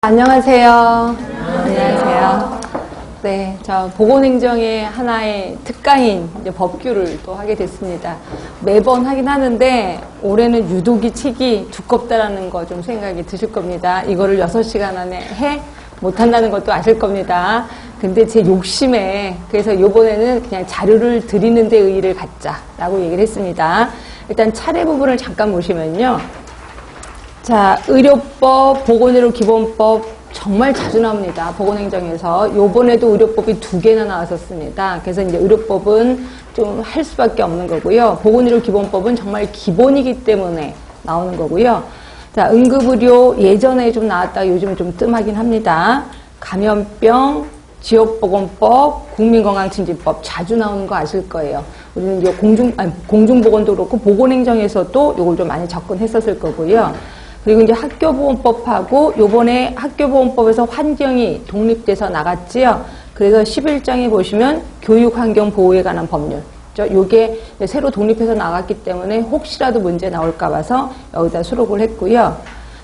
안녕하세요. 안녕하세요. 네, 저 보건행정의 하나의 특강인 이제 법규를 또 하게 됐습니다. 매번 하긴 하는데 올해는 유독이 책이 두껍다라는 거 좀 생각이 드실 겁니다. 이거를 6시간 안에 못한다는 것도 아실 겁니다. 근데 제 욕심에 그래서 이번에는 그냥 자료를 드리는 데 의의를 갖자라고 얘기를 했습니다. 일단 차례 부분을 잠깐 보시면요. 자, 의료법, 보건의료기본법 정말 자주 나옵니다. 보건행정에서. 요번에도 의료법이 2개나 나왔었습니다. 그래서 이제 의료법은 좀 할 수밖에 없는 거고요. 보건의료기본법은 정말 기본이기 때문에 나오는 거고요. 자, 응급의료 예전에 좀 나왔다가 요즘은 좀 뜸하긴 합니다. 감염병, 지역보건법, 국민건강증진법 자주 나오는 거 아실 거예요. 우리는 이제 공중보건도 그렇고 보건행정에서도 요걸 좀 많이 접근했었을 거고요. 그리고 이제 학교보건법하고 요번에 학교보건법에서 환경이 독립돼서 나갔지요. 그래서 11장에 보시면 교육환경보호에 관한 법률. 요게 새로 독립해서 나갔기 때문에 혹시라도 문제 나올까 봐서 여기다 수록을 했고요.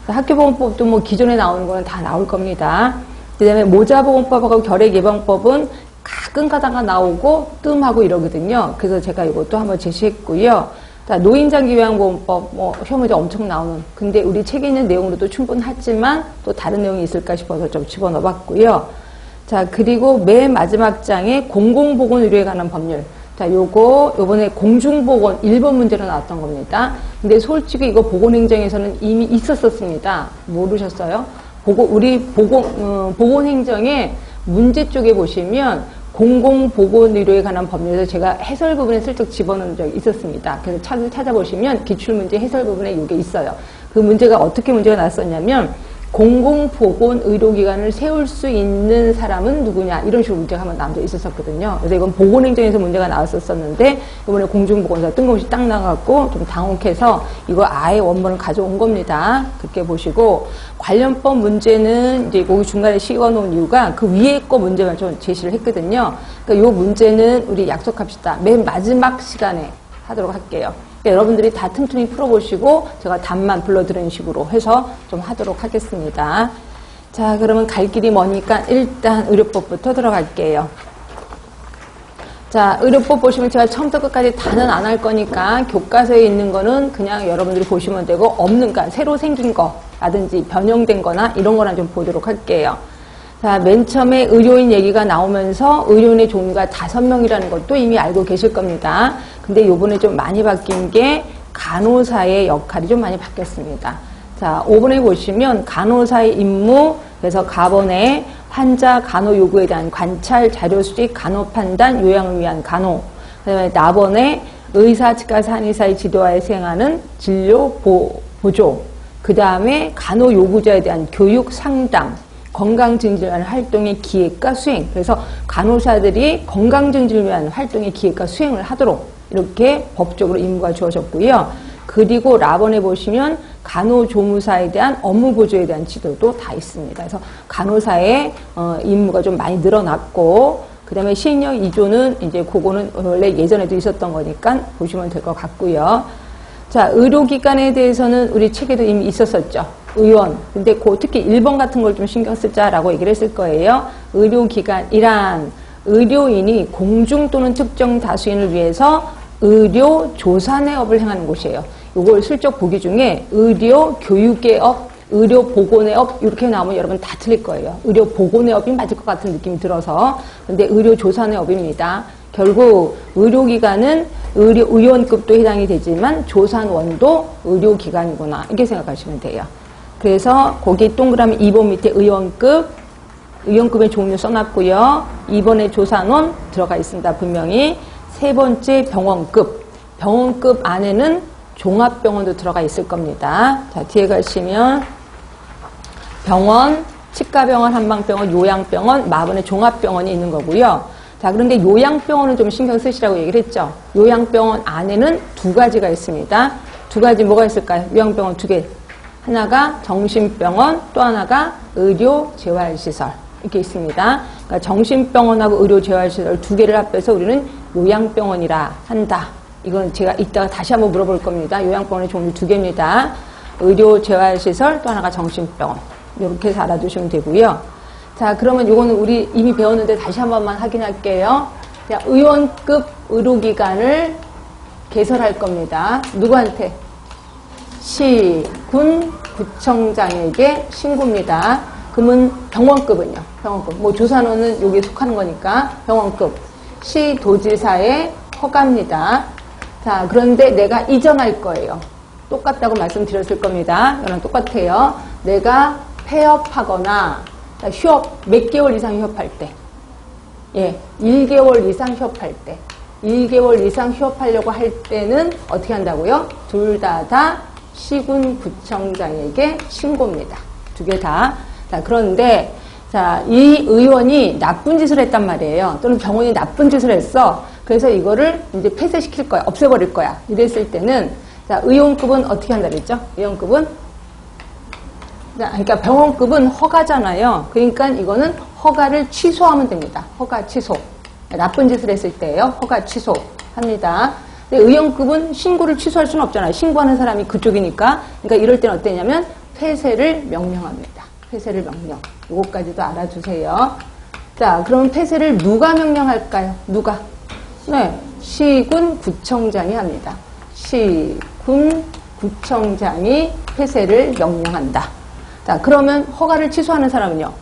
학교보건법도 뭐 기존에 나오는 거는 다 나올 겁니다. 그 다음에 모자보건법하고 결핵예방법은 가끔 가다가 나오고 뜸하고 이러거든요. 그래서 제가 이것도 한번 제시했고요. 자, 노인장기요양보험법, 시험문제 엄청 나오는. 근데 우리 책에 있는 내용으로도 충분하지만 또 다른 내용이 있을까 싶어서 좀 집어넣어 봤고요. 자, 그리고 맨 마지막 장에 공공보건의료에 관한 법률. 자, 요번에 공중보건 1번 문제로 나왔던 겁니다. 근데 솔직히 이거 보건행정에서는 이미 있었었습니다. 모르셨어요? 우리 보건행정의 문제 쪽에 보시면 공공보건의료에 관한 법률에서 제가 해설 부분에 슬쩍 집어넣은 적이 있었습니다. 그래서 찾아보시면 기출문제 해설 부분에 이게 있어요. 그 문제가 어떻게 문제가 났었냐면 공공보건의료기관을 세울 수 있는 사람은 누구냐 이런 식으로 문제가 한번 나온 적이 있었거든요. 그래서 이건 보건행정에서 문제가 나왔었는데 이번에 공중보건에서 뜬금없이 딱 나갔고 좀 당혹해서 이거 아예 원본을 가져온 겁니다. 그렇게 보시고 관련법 문제는 이제 거기 중간에 씌워놓은 이유가 그 위에 거 문제만 좀 제시를 했거든요. 그러니까 이 문제는 우리 약속합시다. 맨 마지막 시간에 하도록 할게요. 그러니까 여러분들이 다 틈틈이 풀어보시고 제가 답만 불러드리는 식으로 해서 좀 하도록 하겠습니다. 자, 그러면 갈 길이 머니까 일단 의료법부터 들어갈게요. 자, 의료법 보시면 제가 처음부터 끝까지 다는 안 할 거니까 교과서에 있는 거는 그냥 여러분들이 보시면 되고 없는, 그러니까 새로 생긴 거라든지 변형된 거나 이런 거나 좀 보도록 할게요. 자, 맨 처음에 의료인 얘기가 나오면서 의료인의 종류가 5명이라는 것도 이미 알고 계실 겁니다. 근데 요번에 좀 많이 바뀐 게 간호사의 역할이 좀 많이 바뀌었습니다. 자, 5번에 보시면 간호사의 임무, 그래서 가번에 환자 간호 요구에 대한 관찰, 자료 수집, 간호 판단, 요양을 위한 간호. 그다음에 나번에 의사, 치과사, 한의사의 지도하에 수행하는 진료 보조. 그 다음에 간호 요구자에 대한 교육, 상담. 건강증진을 위한 활동의 기획과 수행. 그래서 간호사들이 건강증진을 위한 활동의 기획과 수행을 하도록 이렇게 법적으로 임무가 주어졌고요. 그리고 라번에 보시면 간호조무사에 대한 업무 보조에 대한 지도도 다 있습니다. 그래서 간호사의 임무가 좀 많이 늘어났고, 그 다음에 시행령 2조는 이제 그거는 원래 예전에도 있었던 거니까 보시면 될 것 같고요. 자, 의료기관에 대해서는 우리 책에도 이미 있었었죠. 의원. 근데 특히 1번 같은 걸 좀 신경 쓰자라고 얘기를 했을 거예요. 의료기관이란 의료인이 공중 또는 특정 다수인을 위해서 의료 조산의 업을 행하는 곳이에요. 이걸 슬쩍 보기 중에 의료 교육의 업, 의료 보건의 업 이렇게 나오면 여러분 다 틀릴 거예요. 의료 보건의 업이 맞을 것 같은 느낌이 들어서. 근데 의료 조산의 업입니다. 결국 의료기관은 의원급도 해당이 되지만 조산원도 의료기관이구나 이렇게 생각하시면 돼요. 그래서 거기 동그라미 2번 밑에 의원급의 종류 써놨고요. 2번에 조산원 들어가 있습니다. 분명히. 세 번째 병원급 안에는 종합병원도 들어가 있을 겁니다. 자, 뒤에 가시면 병원, 치과병원, 한방병원, 요양병원, 마번에 종합병원이 있는 거고요. 자, 그런데 요양병원은 좀 신경 쓰시라고 얘기를 했죠. 요양병원 안에는 2가지가 있습니다. 2가지 뭐가 있을까요? 요양병원 2개. 하나가 정신병원, 또 하나가 의료재활시설. 이렇게 있습니다. 그러니까 정신병원하고 의료재활시설 2개를 합해서 우리는 요양병원이라 한다. 이건 제가 이따가 다시 한번 물어볼 겁니다. 요양병원의 종류 2개입니다. 의료재활시설, 또 하나가 정신병원. 이렇게 해서 알아두시면 되고요. 자, 그러면 이거는 우리 이미 배웠는데 다시 한 번만 확인할게요. 자, 의원급 의료기관을 개설할 겁니다. 누구한테? 시, 군, 구청장에게 신고입니다. 그러면 병원급은요? 병원급. 뭐 조산원은 여기에 속하는 거니까 병원급. 시, 도지사의 허가입니다. 자, 그런데 내가 이전할 거예요. 똑같다고 말씀드렸을 겁니다. 이거랑 똑같아요. 내가 폐업하거나 휴업, 몇 개월 이상 휴업할 때. 예, 1개월 이상 휴업할 때. 1개월 이상 휴업하려고 할 때는 어떻게 한다고요? 둘 다 시군 구청장에게 신고입니다. 두 개 다. 자, 그런데, 자, 이 의원이 나쁜 짓을 했단 말이에요. 또는 병원이 나쁜 짓을 했어. 그래서 이거를 이제 폐쇄시킬 거야. 없애버릴 거야. 이랬을 때는, 자, 의원급은 어떻게 한다 그랬죠? 의원급은? 자, 그러니까 병원급은 허가잖아요. 그러니까 이거는 허가를 취소하면 됩니다. 허가 취소. 나쁜 짓을 했을 때예요. 허가 취소합니다. 근데 의원급은 신고를 취소할 수는 없잖아요. 신고하는 사람이 그쪽이니까. 그러니까 이럴 때는 어떠냐면 폐쇄를 명령합니다. 폐쇄를 명령. 이것까지도 알아주세요. 자, 그럼 폐쇄를 누가 명령할까요? 누가? 네, 시군 구청장이 합니다. 시군 구청장이 폐쇄를 명령한다. 자, 그러면 허가를 취소하는 사람은요?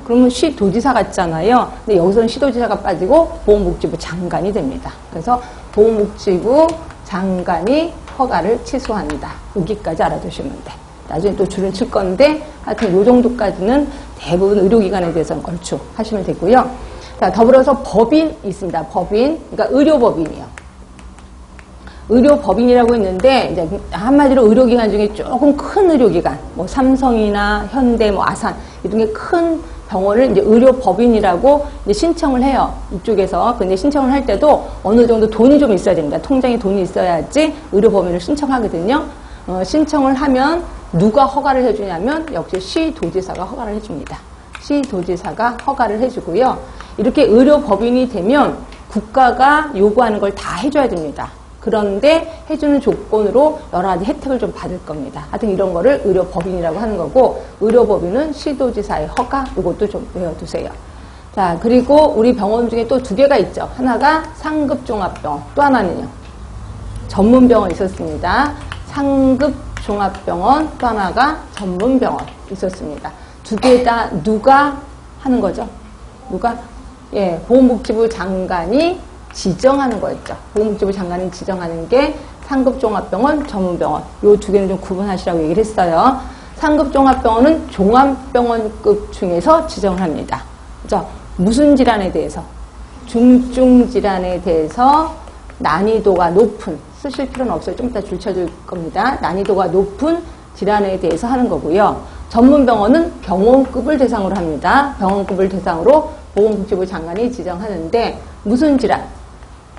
그러면 시도지사 같잖아요. 근데 여기서는 시도지사가 빠지고 보건복지부 장관이 됩니다. 그래서 보건복지부 장관이 허가를 취소한다. 여기까지 알아두시면 돼. 나중에 또 줄을 칠 건데 하여튼 이 정도까지는 대부분 의료기관에 대해서는 얼추 하시면 되고요. 자, 더불어서 법인 있습니다. 법인, 그러니까 의료법인이요. 의료법인이라고 있는데 이제 한마디로 의료기관 중에 조금 큰 의료기관, 뭐 삼성이나 현대, 뭐 아산 이 중에 큰 병원을 이제 의료법인이라고 이제 신청을 해요. 이쪽에서. 근데 신청을 할 때도 어느 정도 돈이 좀 있어야 됩니다. 통장에 돈이 있어야지 의료법인을 신청하거든요. 신청을 하면 누가 허가를 해주냐면 역시 시도지사가 허가를 해줍니다. 시도지사가 허가를 해주고요. 이렇게 의료법인이 되면 국가가 요구하는 걸 다 해줘야 됩니다. 그런데 해주는 조건으로 여러 가지 혜택을 좀 받을 겁니다. 하여튼 이런 거를 의료법인이라고 하는 거고, 의료법인은 시도지사의 허가, 이것도 좀 외워두세요. 자, 그리고 우리 병원 중에 또 두 개가 있죠. 하나가 상급종합병원, 또 하나는요. 전문병원 있었습니다. 상급종합병원, 또 하나가 전문병원 있었습니다. 두 개 다 누가 하는 거죠? 누가? 예, 보건복지부 장관이 지정하는 거였죠. 보건복지부 장관이 지정하는 게 상급종합병원, 전문병원. 요 두 개는 좀 구분하시라고 얘기를 했어요. 상급종합병원은 종합병원급 중에서 지정을 합니다. 그죠? 무슨 질환에 대해서? 중증 질환에 대해서 난이도가 높은, 쓰실 필요는 없어요. 좀 이따 줄 쳐줄 겁니다. 난이도가 높은 질환에 대해서 하는 거고요. 전문병원은 병원급을 대상으로 합니다. 병원급을 대상으로 보건복지부 장관이 지정하는데 무슨 질환?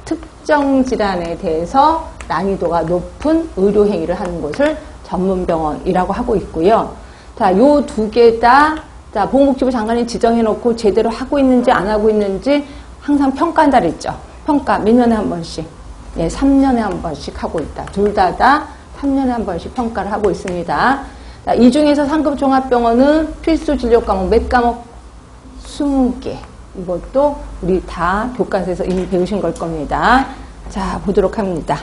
특정 질환에 대해서 난이도가 높은 의료행위를 하는 것을 전문병원이라고 하고 있고요. 자, 요 두 개 다, 자, 보건복지부 장관이 지정해놓고 제대로 하고 있는지 안 하고 있는지 항상 평가한다 그랬죠. 평가 몇 년에 한 번씩. 예, 3년에 한 번씩 하고 있다. 둘 다 3년에 한 번씩 평가를 하고 있습니다. 자, 이 중에서 상급종합병원은 필수 진료 과목 몇 과목? 20개. 이것도 우리 다 교과서에서 이미 배우신 걸 겁니다. 자, 보도록 합니다.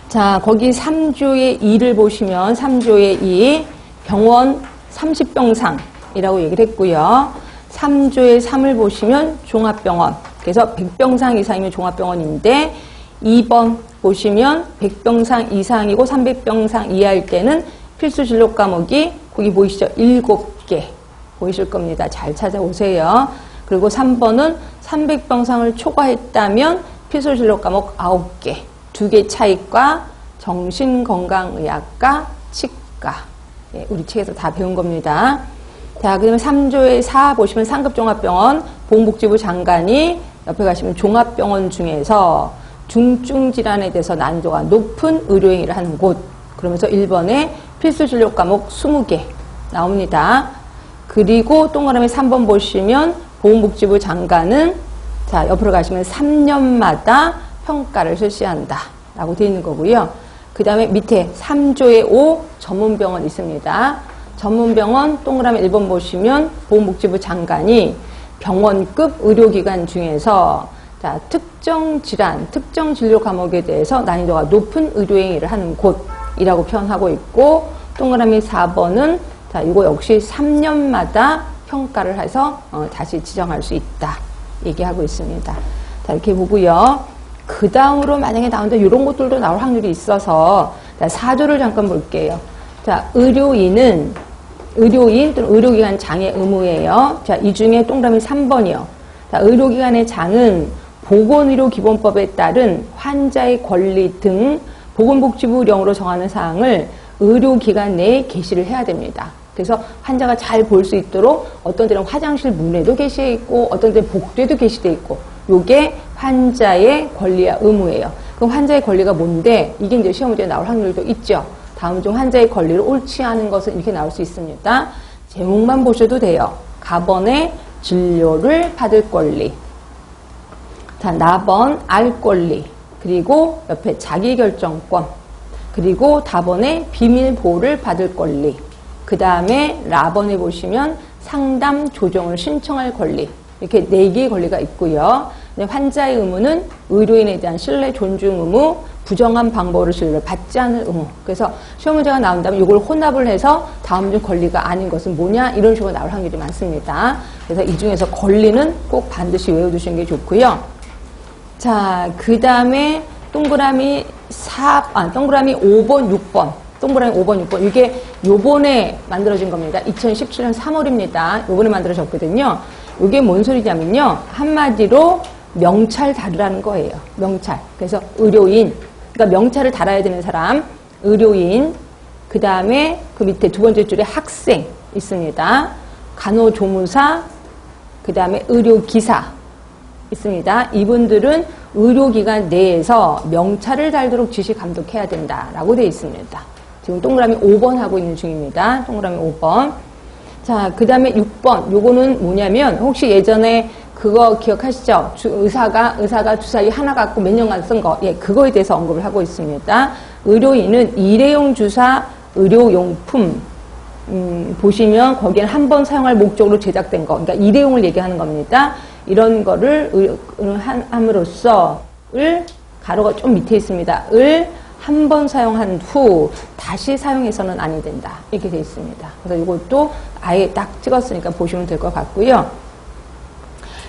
자, 거기 3조의 2를 보시면 3조의 2 병원 30병상이라고 얘기를 했고요. 3조의 3을 보시면 종합병원. 그래서 100병상 이상이면 종합병원인데 2번 보시면 100병상 이상이고 300병상 이하일 때는 필수 진료 과목이 거기 보이시죠? 7개. 보이실 겁니다. 잘 찾아오세요. 그리고 3번은 300병상을 초과했다면 필수 진료 과목 9개. 2개 차이과 정신건강의학과, 치과. 예, 우리 책에서 다 배운 겁니다. 자, 그러면 3조의 4 보시면 상급종합병원, 보건복지부 장관이 옆에 가시면 종합병원 중에서 중증 질환에 대해서 난이도가 높은 의료행위를 하는 곳. 그러면서 1번에 필수 진료 과목 20개 나옵니다. 그리고 동그라미 3번 보시면 보건복지부 장관은 자, 옆으로 가시면 3년마다 평가를 실시한다 라고 되어 있는 거고요. 그 다음에 밑에 3조의 5 전문병원 있습니다. 전문병원 동그라미 1번 보시면 보건복지부 장관이 병원급 의료기관 중에서 자, 특정 질환, 특정 진료 과목에 대해서 난이도가 높은 의료행위를 하는 곳이라고 표현하고 있고, 동그라미 4번은 자, 이거 역시 3년마다 평가를 해서 다시 지정할 수 있다 얘기하고 있습니다. 자, 이렇게 보고요. 그 다음으로 만약에 나오는데 이런 것들도 나올 확률이 있어서 자, 4조를 잠깐 볼게요. 자, 의료인 또는 의료기관 장의 의무예요. 자, 이 중에 동그라미 3번이요. 자, 의료기관의 장은 보건의료기본법에 따른 환자의 권리 등 보건복지부령으로 정하는 사항을 의료기관 내에 게시를 해야 됩니다. 그래서 환자가 잘 볼 수 있도록 어떤 데는 화장실 문에도 게시해 있고 어떤 데는 복도에도 게시돼 있고, 요게 환자의 권리와 의무예요. 그럼 환자의 권리가 뭔데? 이게 이제 시험 문제에 나올 확률도 있죠. 다음 중 환자의 권리를 옳지 않은 것은 이렇게 나올 수 있습니다. 제목만 보셔도 돼요. 가번에 진료를 받을 권리. 자, 나번 알 권리. 그리고 옆에 자기결정권. 그리고 다번에 비밀 보호를 받을 권리. 그 다음에 라번에 보시면 상담 조정을 신청할 권리. 이렇게 4개의 권리가 있고요. 환자의 의무는 의료인에 대한 신뢰, 존중 의무, 부정한 방법으로 진료를 받지 않을 의무. 그래서 시험 문제가 나온다면 이걸 혼합을 해서 다음 중 권리가 아닌 것은 뭐냐? 이런 식으로 나올 확률이 많습니다. 그래서 이 중에서 권리는 꼭 반드시 외워두시는 게 좋고요. 자, 그 다음에 동그라미 5번, 6번. 동그라미 5번, 6번. 이게 요번에 만들어진 겁니다. 2017년 3월입니다. 요번에 만들어졌거든요. 이게 뭔 소리냐면요. 한마디로 명찰 다루라는 거예요. 명찰. 그래서 의료인. 그러니까 명찰을 달아야 되는 사람. 의료인. 그 다음에 그 밑에 두 번째 줄에 학생 있습니다. 간호조무사. 그 다음에 의료기사 있습니다. 이분들은 의료기관 내에서 명찰을 달도록 지시 감독해야 된다라고 되어 있습니다. 지금 동그라미 5번 하고 있는 중입니다. 동그라미 5번. 자, 그 다음에 6번. 요거는 뭐냐면, 혹시 예전에 그거 기억하시죠? 의사가 주사위 하나 갖고 몇 년간 쓴 거. 예, 그거에 대해서 언급을 하고 있습니다. 의료인은 일회용 주사, 의료용품, 보시면 거기에는 한 번 사용할 목적으로 제작된 거. 그러니까 일회용을 얘기하는 겁니다. 이런 거를 함으로써 가로가 좀 밑에 있습니다. 한 번 사용한 후 다시 사용해서는 아니 된다. 이렇게 되어 있습니다. 그래서 이것도 아예 딱 찍었으니까 보시면 될 것 같고요.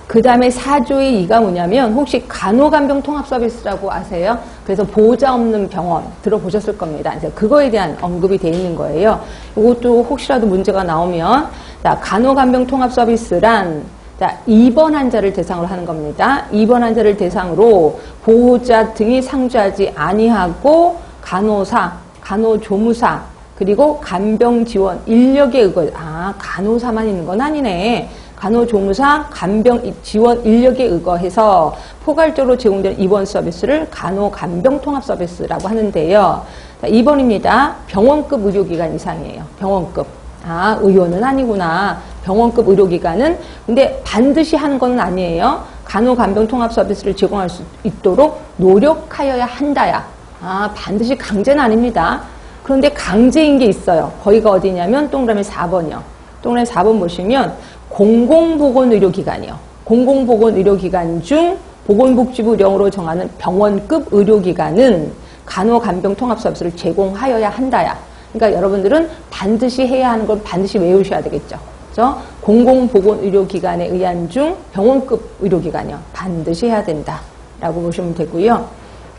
그 다음에 4조의 2가 뭐냐면, 혹시 간호간병 통합 서비스라고 아세요? 그래서 보호자 없는 병원 들어보셨을 겁니다. 그래서 그거에 대한 언급이 되어 있는 거예요. 이것도 혹시라도 문제가 나오면, 자, 간호간병 통합 서비스란 자, 입원 환자를 대상으로 하는 겁니다. 입원 환자를 대상으로 보호자 등이 상주하지 아니하고 간호사, 간호조무사, 그리고 간병 지원 인력에 의거. 아, 간호사만 있는 건 아니네. 간호조무사, 간병 지원 인력에 의거해서 포괄적으로 제공되는 입원 서비스를 간호-간병 통합 서비스라고 하는데요. 자, 2번입니다. 병원급 의료기관 이상이에요. 병원급. 아, 의료는 아니구나. 병원급 의료기관은 근데 반드시 하는 건 아니에요. 간호간병 통합 서비스를 제공할 수 있도록 노력하여야 한다야. 아, 반드시 강제는 아닙니다. 그런데 강제인 게 있어요. 거기가 어디냐면 동그라미 4번이요. 동그라미 4번 보시면 공공보건의료기관이요. 공공보건의료기관 중 보건복지부령으로 정하는 병원급 의료기관은 간호간병 통합 서비스를 제공하여야 한다야. 그러니까 여러분들은 반드시 해야 하는 건 반드시 외우셔야 되겠죠. 그래서 공공보건의료기관에 의한 중 병원급 의료기관이요. 반드시 해야 된다라고 보시면 되고요.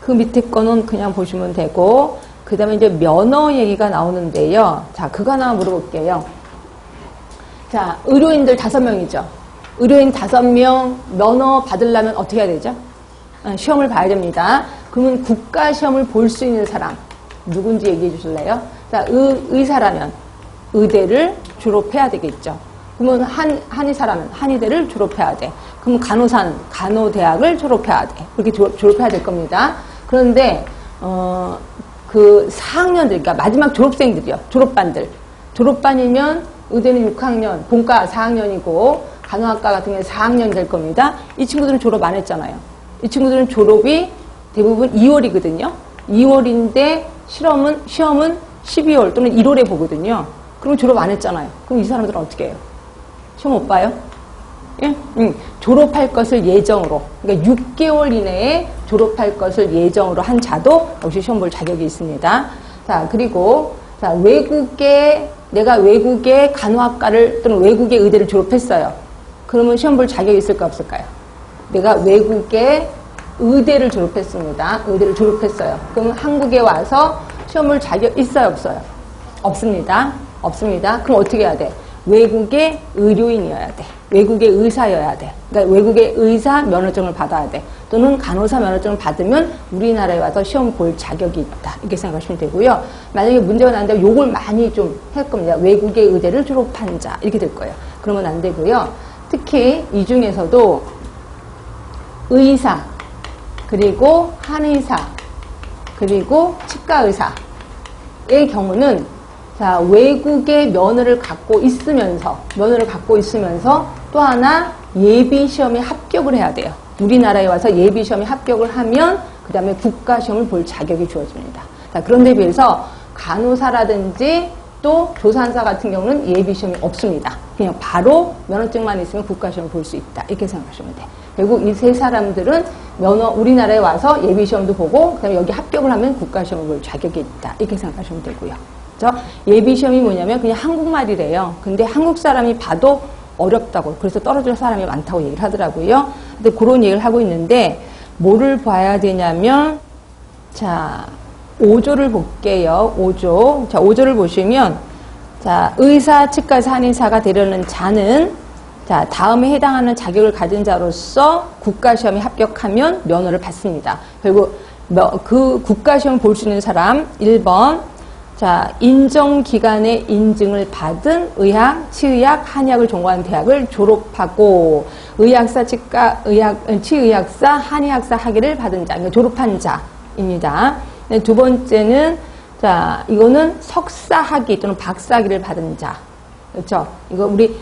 그 밑에 거는 그냥 보시면 되고, 그 다음에 이제 면허 얘기가 나오는데요. 자, 그거 하나 물어볼게요. 자, 의료인들 5명이죠. 의료인 5명 면허 받으려면 어떻게 해야 되죠? 시험을 봐야 됩니다. 그러면 국가시험을 볼 수 있는 사람 누군지 얘기해 주실래요? 자, 의사라면 의대를 졸업해야 되겠죠. 그러면 한의사라면 한의대를 졸업해야 돼. 그럼 간호사는 간호대학을 졸업해야 돼. 그렇게 졸업해야 될 겁니다. 그런데 그 4학년들, 그러니까 마지막 졸업생들이요. 졸업반이면 의대는 6학년, 본과 4학년이고 간호학과 같은 경우는 4학년 될 겁니다. 이 친구들은 졸업 안 했잖아요. 이 친구들은 졸업이 대부분 2월이거든요. 2월인데 시험은 12월 또는 1월에 보거든요. 그럼 졸업 안 했잖아요. 그럼 이 사람들은 어떻게 해요? 시험 못 봐요? 예? 졸업할 것을 예정으로, 그러니까 6개월 이내에 졸업할 것을 예정으로 한 자도 역시 시험 볼 자격이 있습니다. 자, 그리고, 자, 내가 외국의 간호학과를 또는 외국의 의대를 졸업했어요. 그러면 시험 볼 자격이 있을까 없을까요? 내가 외국의 의대를 졸업했습니다. 의대를 졸업했어요. 그럼 한국에 와서 시험 볼 자격 있어요, 없어요? 없습니다. 없습니다. 그럼 어떻게 해야 돼? 외국의 의료인이어야 돼. 외국의 의사여야 돼. 그러니까 외국의 의사 면허증을 받아야 돼. 또는 간호사 면허증을 받으면 우리나라에 와서 시험 볼 자격이 있다. 이렇게 생각하시면 되고요. 만약에 문제가 나는데 요걸 많이 좀 할 겁니다. 외국의 의대를 졸업한 자 이렇게 될 거예요. 그러면 안 되고요. 특히 이 중에서도 의사, 그리고 한의사, 그리고 치과의사의 경우는 자, 외국의 면허를 갖고 있으면서 또 하나 예비시험에 합격을 해야 돼요. 우리나라에 와서 예비시험에 합격을 하면 그 다음에 국가시험을 볼 자격이 주어집니다. 자, 그런데 비해서 간호사라든지 또 조산사 같은 경우는 예비시험이 없습니다. 그냥 바로 면허증만 있으면 국가시험을 볼 수 있다. 이렇게 생각하시면 돼요. 결국 이 세 사람들은 우리나라에 와서 예비시험도 보고 그다음에 여기 합격을 하면 국가시험을 볼 자격이 있다. 이렇게 생각하시면 되고요. 예비시험이 뭐냐면 그냥 한국말이래요. 근데 한국 사람이 봐도 어렵다고, 그래서 떨어질 사람이 많다고 얘기를 하더라고요. 근데 그런 얘기를 하고 있는데 뭐를 봐야 되냐면 자, 5조를 볼게요. 5조. 자, 5조를 보시면 자, 의사, 치과의사, 한의사가 되려는 자는 자, 다음에 해당하는 자격을 가진 자로서 국가시험에 합격하면 면허를 받습니다. 그리고 그 국가시험 볼 수 있는 사람 1번 자, 인정기관의 인증을 받은 의학, 치의학, 한의학을 전공한 대학을 졸업하고 의학사, 치의학사, 한의학사 학위를 받은 자, 그러니까 졸업한 자입니다. 두 번째는 자, 이거는 석사학위 또는 박사학위를 받은 자. 그렇죠? 이거 우리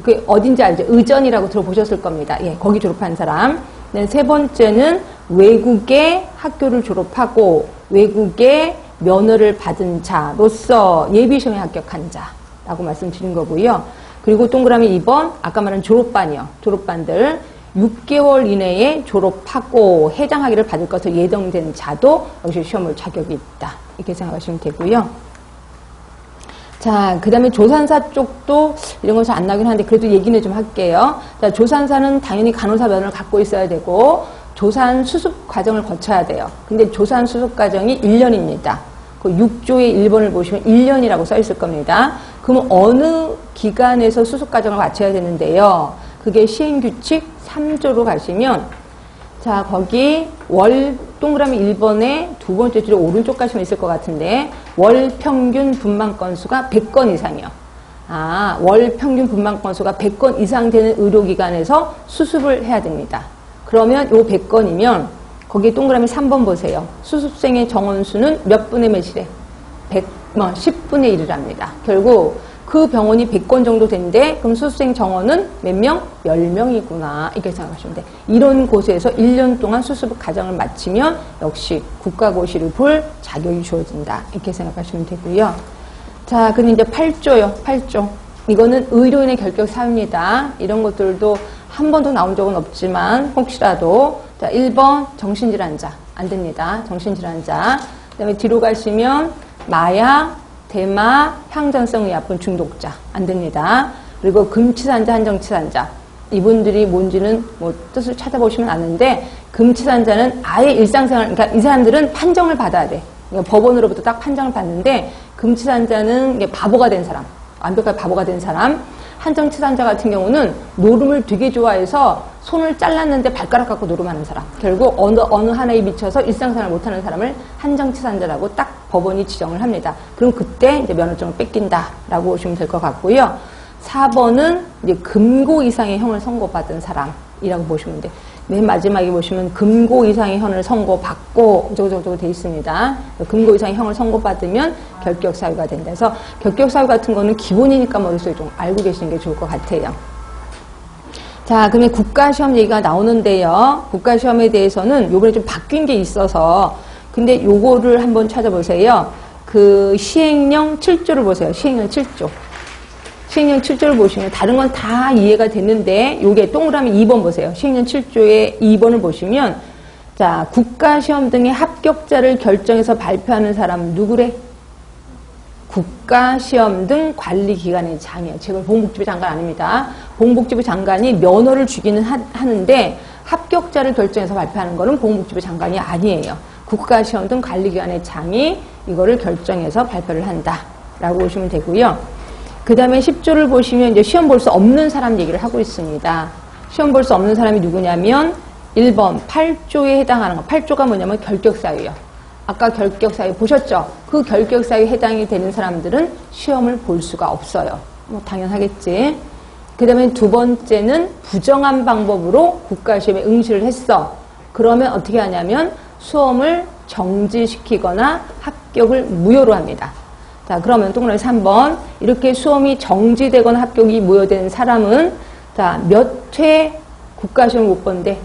그 어딘지 알죠? 의전이라고 들어보셨을 겁니다. 예, 거기 졸업한 사람. 세 번째는 외국의 학교를 졸업하고 외국의 면허를 받은 자로서 예비시험에 합격한 자라고 말씀드린 거고요. 그리고 동그라미 2번 아까 말한 졸업반이요. 졸업반들 6개월 이내에 졸업하고 해장학위를 받을 것으로 예정된 자도 역시 시험 볼 자격이 있다. 이렇게 생각하시면 되고요. 자, 그 다음에 조산사 쪽도 이런 것이 안 나긴 한데 그래도 얘기는 좀 할게요. 자, 조산사는 당연히 간호사 면허를 갖고 있어야 되고 조산 수습 과정을 거쳐야 돼요. 근데 조산 수습 과정이 1년입니다. 그 6조의 1번을 보시면 1년이라고 써 있을 겁니다. 그럼 어느 기관에서 수습 과정을 마쳐야 되는데요. 그게 시행규칙 3조로 가시면 자, 거기 월 동그라미 1번에 두 번째 줄에 오른쪽 가시면 있을 것 같은데 월 평균 분만 건수가 100건 이상이요. 아, 월 평균 분만 건수가 100건 이상 되는 의료기관에서 수습을 해야 됩니다. 그러면 요 100건이면 거기 동그라미 3번 보세요. 수습생의 정원수는 몇 분의 몇이래? 10분의 1이랍니다. 결국 그 병원이 100건 정도 된데 그럼 수습생 정원은 몇 명? 10명이구나. 이렇게 생각하시면 돼. 이런 곳에서 1년 동안 수습 과정을 마치면 역시 국가고시를 볼 자격이 주어진다. 이렇게 생각하시면 되고요. 자, 근데 이제 8조요. 8조. 이거는 의료인의 결격 사유입니다. 이런 것들도 한 번도 나온 적은 없지만 혹시라도 자, 1번 정신질환자 안 됩니다. 정신질환자. 그다음에 뒤로 가시면 마약, 대마, 향전성 의약품 중독자 안 됩니다. 그리고 금치산자, 한정치산자 이분들이 뭔지는 뭐 뜻을 찾아보시면 아는데 금치산자는 아예 일상생활 그러니까 이 사람들은 판정을 받아야 돼. 그러니까 법원으로부터 딱 판정을 받는데 금치산자는 이게 바보가 된 사람, 완벽하게 바보가 된 사람. 한정치산자 같은 경우는 노름을 되게 좋아해서 손을 잘랐는데 발가락 갖고 노름하는 사람. 결국 어느 하나에 미쳐서 일상생활 못하는 사람을 한정치산자라고 딱 법원이 지정을 합니다. 그럼 그때 이제 면허증을 뺏긴다라고 보시면 될 것 같고요. 4번은 이제 금고 이상의 형을 선고받은 사람이라고 보시면 돼요. 맨 마지막에 보시면 금고 이상의 형을 선고받고 어쩌고저쩌고 돼 있습니다. 금고 이상의 형을 선고받으면 결격 사유가 된다. 그래서 결격 사유 같은 거는 기본이니까 머릿속에 좀 알고 계시는 게 좋을 것 같아요. 자, 그러면 국가시험 얘기가 나오는데요. 국가시험에 대해서는 요번에 좀 바뀐 게 있어서 근데 요거를 한번 찾아보세요. 그 시행령 7조를 보세요. 시행령 7조. 시행령 7조를 보시면 다른 건 다 이해가 됐는데 요게 동그라미 2번 보세요. 시행령 7조의 2번을 보시면 자, 국가시험 등의 합격자를 결정해서 발표하는 사람은 누구래? 국가시험 등 관리기관의 장이에요. 지금 보건복지부 장관 아닙니다. 보건복지부 장관이 면허를 주기는 하는데 합격자를 결정해서 발표하는 거는 보건복지부 장관이 아니에요. 국가시험 등 관리기관의 장이 이거를 결정해서 발표를 한다라고 보시면 되고요. 그 다음에 10조를 보시면 이제 시험 볼 수 없는 사람 얘기를 하고 있습니다. 시험 볼 수 없는 사람이 누구냐면 1번 8조에 해당하는 거. 8조가 뭐냐면 결격사유예요. 아까 결격사유 보셨죠? 그 결격사유에 해당이 되는 사람들은 시험을 볼 수가 없어요. 뭐 당연하겠지. 그 다음에 두 번째는 부정한 방법으로 국가시험에 응시를 했어. 그러면 어떻게 하냐면 수험을 정지시키거나 합격을 무효로 합니다. 자, 그러면 동그라미 3번. 이렇게 수험이 정지되거나 합격이 무효된 사람은 자, 몇 회 국가시험을 못 본대?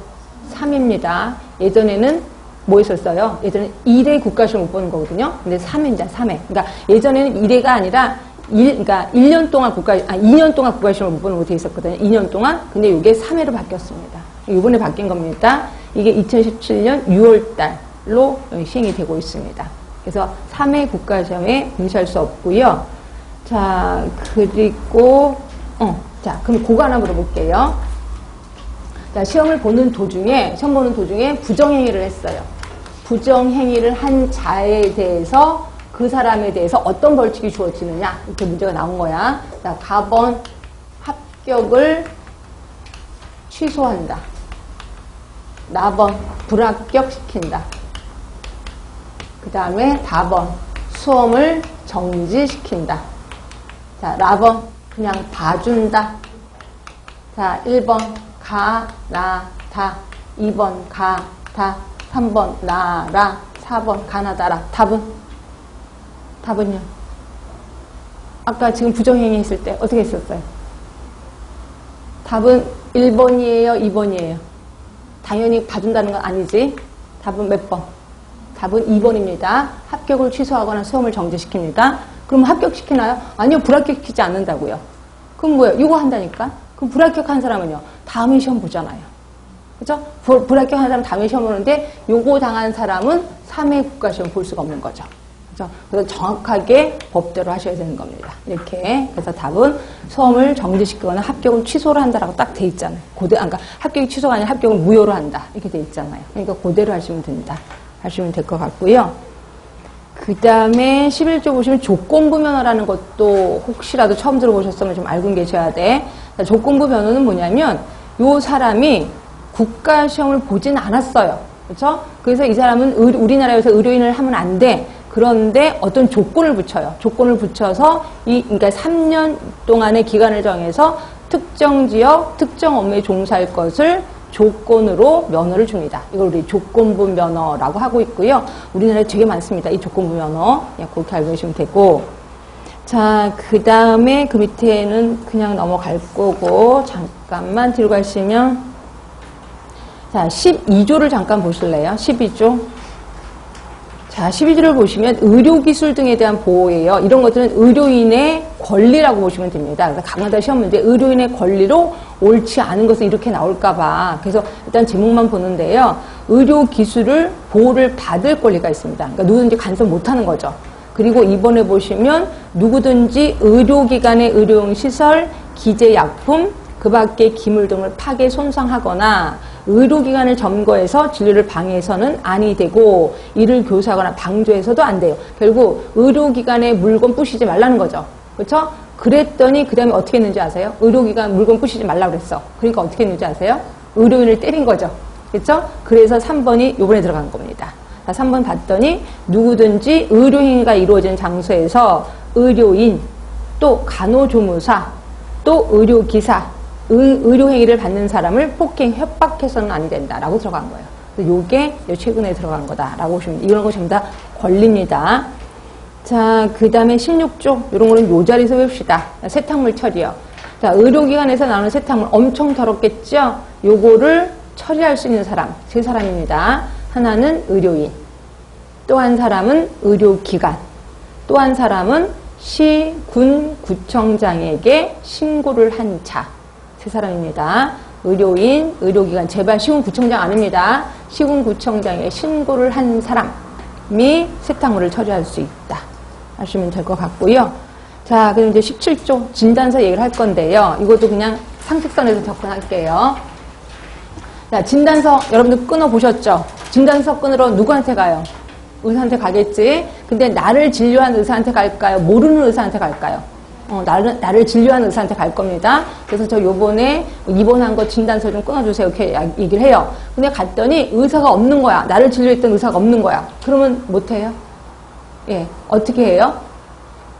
3회입니다. 예전에는 뭐 있었어요? 예전에 1회 국가시험 못 보는 거거든요. 근데 3회입니다. 3회. 그러니까 예전에는 1회가 아니라 그러니까 2년 동안 국가시험을 못 보는 거 돼 있었거든요. 2년 동안. 근데 이게 3회로 바뀌었습니다. 이번에 바뀐 겁니다. 이게 2017년 6월 달로 시행이 되고 있습니다. 그래서 3회 국가시험에 응시할 수 없고요. 자, 그리고 자, 그럼 그거 하나 물어볼게요. 자, 시험 보는 도중에 부정행위를 했어요. 부정행위를 한 자에 대해서 그 사람에 대해서 어떤 벌칙이 주어지느냐 이렇게 문제가 나온 거야. 자, 4번 합격을 취소한다. 4번 불합격시킨다. 그 다음에 4번 수험을 정지시킨다. 자, 4번 그냥 봐준다. 자, 1번 가, 나, 다. 2번 가, 다. 3번 나라. 4번 가나다라. 답은요? 아까 지금 부정행위 했을 때 어떻게 했었어요? 답은 1번이에요? 2번이에요? 당연히 봐준다는 건 아니지. 답은 몇 번? 답은 2번입니다. 합격을 취소하거나 수험을 정지시킵니다. 그럼 합격시키나요? 아니요. 불합격시키지 않는다고요. 그럼 뭐예요? 이거 한다니까? 그럼 불합격한 사람은요? 다음에 시험 보잖아요. 그죠? 불합격한 사람 다음에 시험 보는데 요거 당한 사람은 3회 국가시험 볼 수가 없는 거죠. 그죠? 그래서 정확하게 법대로 하셔야 되는 겁니다. 이렇게. 그래서 답은 수험을 정지시키거나 합격을 취소를 한다라고 딱 돼 있잖아요. 그러니까 합격이 취소가 아니라 합격을 무효로 한다. 이렇게 돼 있잖아요. 그러니까 그대로 하시면 됩니다. 하시면 될 것 같고요. 그 다음에 11조 보시면 조건부 면허라는 것도 혹시라도 처음 들어보셨으면 좀 알고 계셔야 돼. 조건부 면허는 뭐냐면 요 사람이 국가시험을 보진 않았어요. 그렇죠? 그래서 이 사람은 우리나라에서 의료인을 하면 안 돼. 그런데 어떤 조건을 붙여요. 조건을 붙여서 그러니까 3년 동안의 기간을 정해서 특정 지역, 특정 업무에 종사할 것을 조건으로 면허를 줍니다. 이걸 우리 조건부 면허라고 하고 있고요. 우리나라에 되게 많습니다. 이 조건부 면허. 그냥 그렇게 알고 계시면 되고. 자, 그 다음에 그 밑에는 그냥 넘어갈 거고, 잠깐만 뒤로 가시면. 자, 12조를 잠깐 보실래요? 12조. 자, 12조를 보시면 의료기술 등에 대한 보호예요. 이런 것들은 의료인의 권리라고 보시면 됩니다. 그래서 강마다 시험 문제 의료인의 권리로 옳지 않은 것은 이렇게 나올까봐. 그래서 일단 제목만 보는데요. 의료기술을 보호를 받을 권리가 있습니다. 그러니까 누구든지 간섭 못하는 거죠. 그리고 이번에 보시면 누구든지 의료기관의 의료용 시설, 기재약품, 그 밖의 기물 등을 파괴, 손상하거나 의료기관을 점거해서 진료를 방해해서는 아니 되고 이를 교사하거나 방조해서도 안 돼요. 결국 의료기관에 물건 부시지 말라는 거죠. 그렇죠? 그랬더니 그 다음에 어떻게 했는지 아세요? 의료기관 물건 부시지 말라고 그랬어. 그러니까 어떻게 했는지 아세요? 의료인을 때린 거죠. 그렇죠? 그래서 3번이 요번에 들어간 겁니다. 자, 3번 봤더니 누구든지 의료행위가 이루어진 장소에서 의료인, 또 간호조무사, 또 의료기사, 의료행위를 받는 사람을 폭행, 협박해서는 안 된다라고 들어간 거예요. 요게 최근에 들어간 거다라고 보시면 이런 거 전부 다 권리입니다. 자, 그 다음에 16조 이런 거는 요 자리에서 외웁시다. 세탁물 처리요. 자, 의료기관에서 나오는 세탁물 엄청 더럽겠죠? 요거를 처리할 수 있는 사람, 세 사람입니다. 하나는 의료인, 또 한 사람은 의료기관, 또 한 사람은 시, 군, 구청장에게 신고를 한 자. 세 사람입니다. 의료인, 의료기관, 제발 시군 구청장 아닙니다. 시군 구청장에 신고를 한 사람이 세탁물을 처리할 수 있다. 하시면 될 것 같고요. 자, 그럼 이제 17조 진단서 얘기를 할 건데요. 이것도 그냥 상식선에서 접근할게요. 자, 진단서 여러분들 끊어보셨죠? 진단서 끊으러 누구한테 가요? 의사한테 가겠지? 근데 나를 진료한 의사한테 갈까요? 모르는 의사한테 갈까요? 나를 진료한 의사한테 갈 겁니다. 그래서 저 요번에 입원한 거 진단서 좀 끊어주세요. 이렇게 얘기를 해요. 근데 갔더니 의사가 없는 거야. 나를 진료했던 의사가 없는 거야. 그러면 못해요? 예. 어떻게 해요?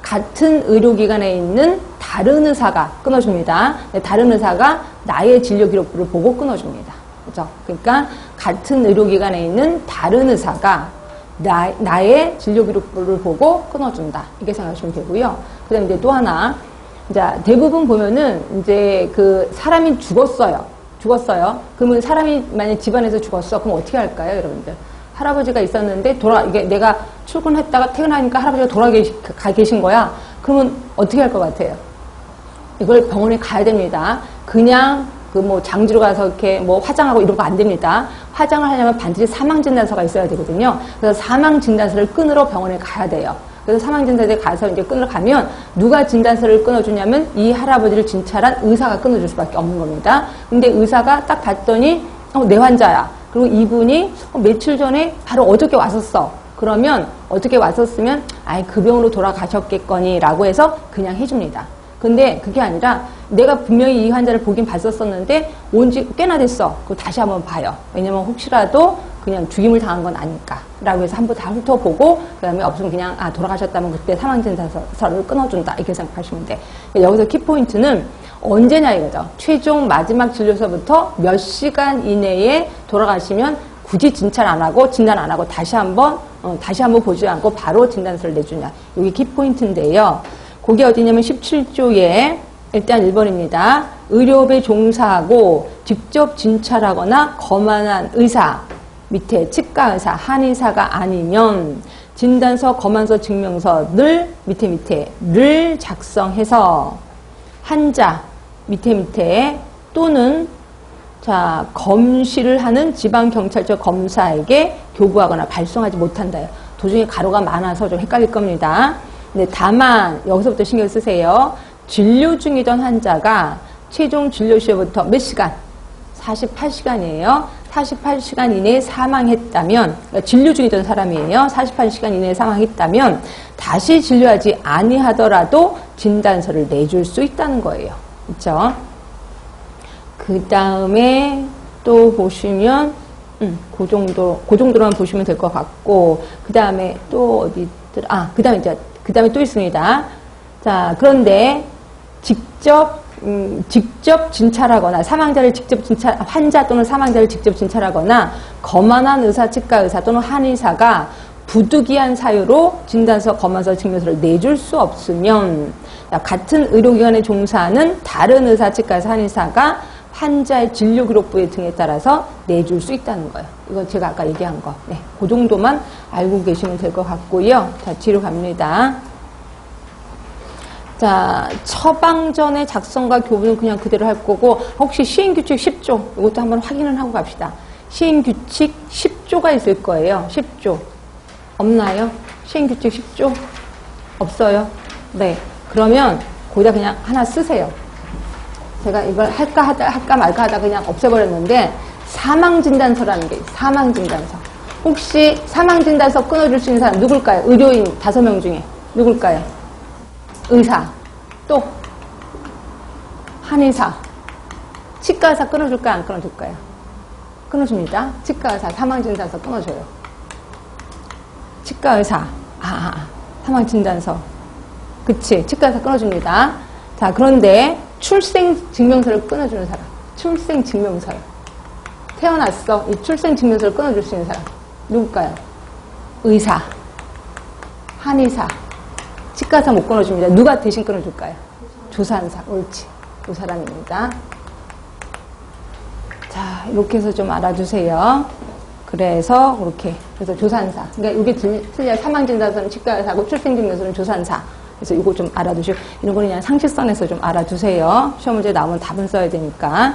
같은 의료기관에 있는 다른 의사가 끊어줍니다. 다른 의사가 나의 진료 기록부를 보고 끊어줍니다. 그죠? 그러니까 같은 의료기관에 있는 다른 의사가 나의 진료 기록부를 보고 끊어준다. 이렇게 생각하시면 되고요. 그 다음에 이제 또 하나. 자, 대부분 보면은 이제 그 사람이 죽었어요. 그러면 사람이 만약 집안에서 죽었어. 그럼 어떻게 할까요, 여러분들? 할아버지가 있었는데 이게 내가 출근했다가 퇴근하니까 할아버지가 돌아가 계신 거야. 그러면 어떻게 할 것 같아요? 이걸 병원에 가야 됩니다. 그냥 장지로 가서 이렇게 화장하고 이런 거 안 됩니다. 화장을 하려면 반드시 사망진단서가 있어야 되거든요. 그래서 사망진단서를 끊으러 병원에 가야 돼요. 그래서 사망진단서에 가서 이제 끊으러 가면 누가 진단서를 끊어주냐면 이 할아버지를 진찰한 의사가 끊어줄 수밖에 없는 겁니다. 근데 의사가 딱 봤더니 내 환자야. 그리고 이분이 며칠 전에 바로 어저께 왔었어. 그러면 어저께 왔었으면 그 병으로 돌아가셨겠거니 라고 해서 그냥 해줍니다. 근데 그게 아니라 내가 분명히 이 환자를 보긴 봤었었는데 온 지 꽤나 됐어. 그거 다시 한번 봐요. 왜냐면 혹시라도 그냥 죽임을 당한 건 아닐까 라고 해서 한번 다 훑어보고 그 다음에 없으면 그냥 돌아가셨다면 그때 사망진단서를 끊어준다 이렇게 생각하시면 돼. 여기서 키포인트는 언제냐 이거죠. 최종 마지막 진료서부터 몇 시간 이내에 돌아가시면 굳이 진찰 안 하고 진단 안 하고 다시 한번 보지 않고 바로 진단서를 내주냐. 이게 키포인트인데요. 그게 어디냐면 17조에 일단 1번입니다. 의료업에 종사하고 직접 진찰하거나 검안한 의사, 밑에 치과의사, 한의사가 아니면 진단서, 검안서, 증명서를 밑에 작성해서 환자 밑에 또는 검시를 하는 지방경찰청 검사에게 교부하거나 발송하지 못한다요. 도중에 가로가 많아서 좀 헷갈릴 겁니다. 네, 다만 여기서부터 신경 쓰세요. 진료 중이던 환자가 최종 진료 시에부터 몇 시간? 48시간이에요. 48시간 이내에 사망했다면, 그러니까 진료 중이던 사람이에요. 48시간 이내에 사망했다면 다시 진료하지 아니하더라도 진단서를 내줄 수 있다는 거예요. 그렇죠? 그 다음에 또 보시면 그 정도만 보시면 될 것 같고, 그 다음에 또 어디더라? 그 다음에 또 있습니다. 자, 그런데 직접 진찰하거나 환자 또는 사망자를 직접 진찰하거나 검안한 의사, 치과의사 또는 한의사가 부득이한 사유로 진단서, 검안서, 증명서를 내줄 수 없으면 같은 의료기관에 종사하는 다른 의사, 치과의사, 한의사가 환자의 진료 기록부의 등에 따라서 내줄 수 있다는 거예요. 이건 제가 아까 얘기한 거. 네, 그 정도만 알고 계시면 될 것 같고요. 자, 뒤로 갑니다. 자, 처방전의 작성과 교부는 그냥 그대로 할 거고, 혹시 시행규칙 10조, 이것도 한번 확인을 하고 갑시다. 시행규칙 10조가 있을 거예요. 10조. 없나요? 시행규칙 10조? 없어요? 네. 그러면 거기다 그냥 하나 쓰세요. 제가 이걸 할까 말까 하다 그냥 없애버렸는데, 사망진단서라는 게 있어요. 사망진단서. 혹시 사망진단서 끊어줄 수 있는 사람 누굴까요? 의료인 5명 중에. 누굴까요? 의사, 또 한의사, 치과의사 끊어줄까요? 안 끊어줄까요? 끊어줍니다. 치과의사 사망진단서 끊어줘요. 치과의사, 사망진단서, 그치? 치과의사 끊어줍니다. 자, 그런데 출생증명서를 끊어주는 사람, 출생증명서요. 태어났어. 이 출생증명서를 끊어줄 수 있는 사람 누굴까요? 의사, 한의사, 치과의사 못 끊어줍니다. 누가 대신 끊어줄까요? 조산사. 옳지. 이 사람입니다. 자, 이렇게 해서 좀 알아주세요. 그래서 그래서 조산사. 그러니까 이게 틀려요. 사망진단서는 치과의사고 출생증명서는 조산사. 그래서 이거 좀 알아두시고, 이런 거는 그냥 상식선에서 좀 알아두세요. 시험 문제 나오면 답은 써야 되니까.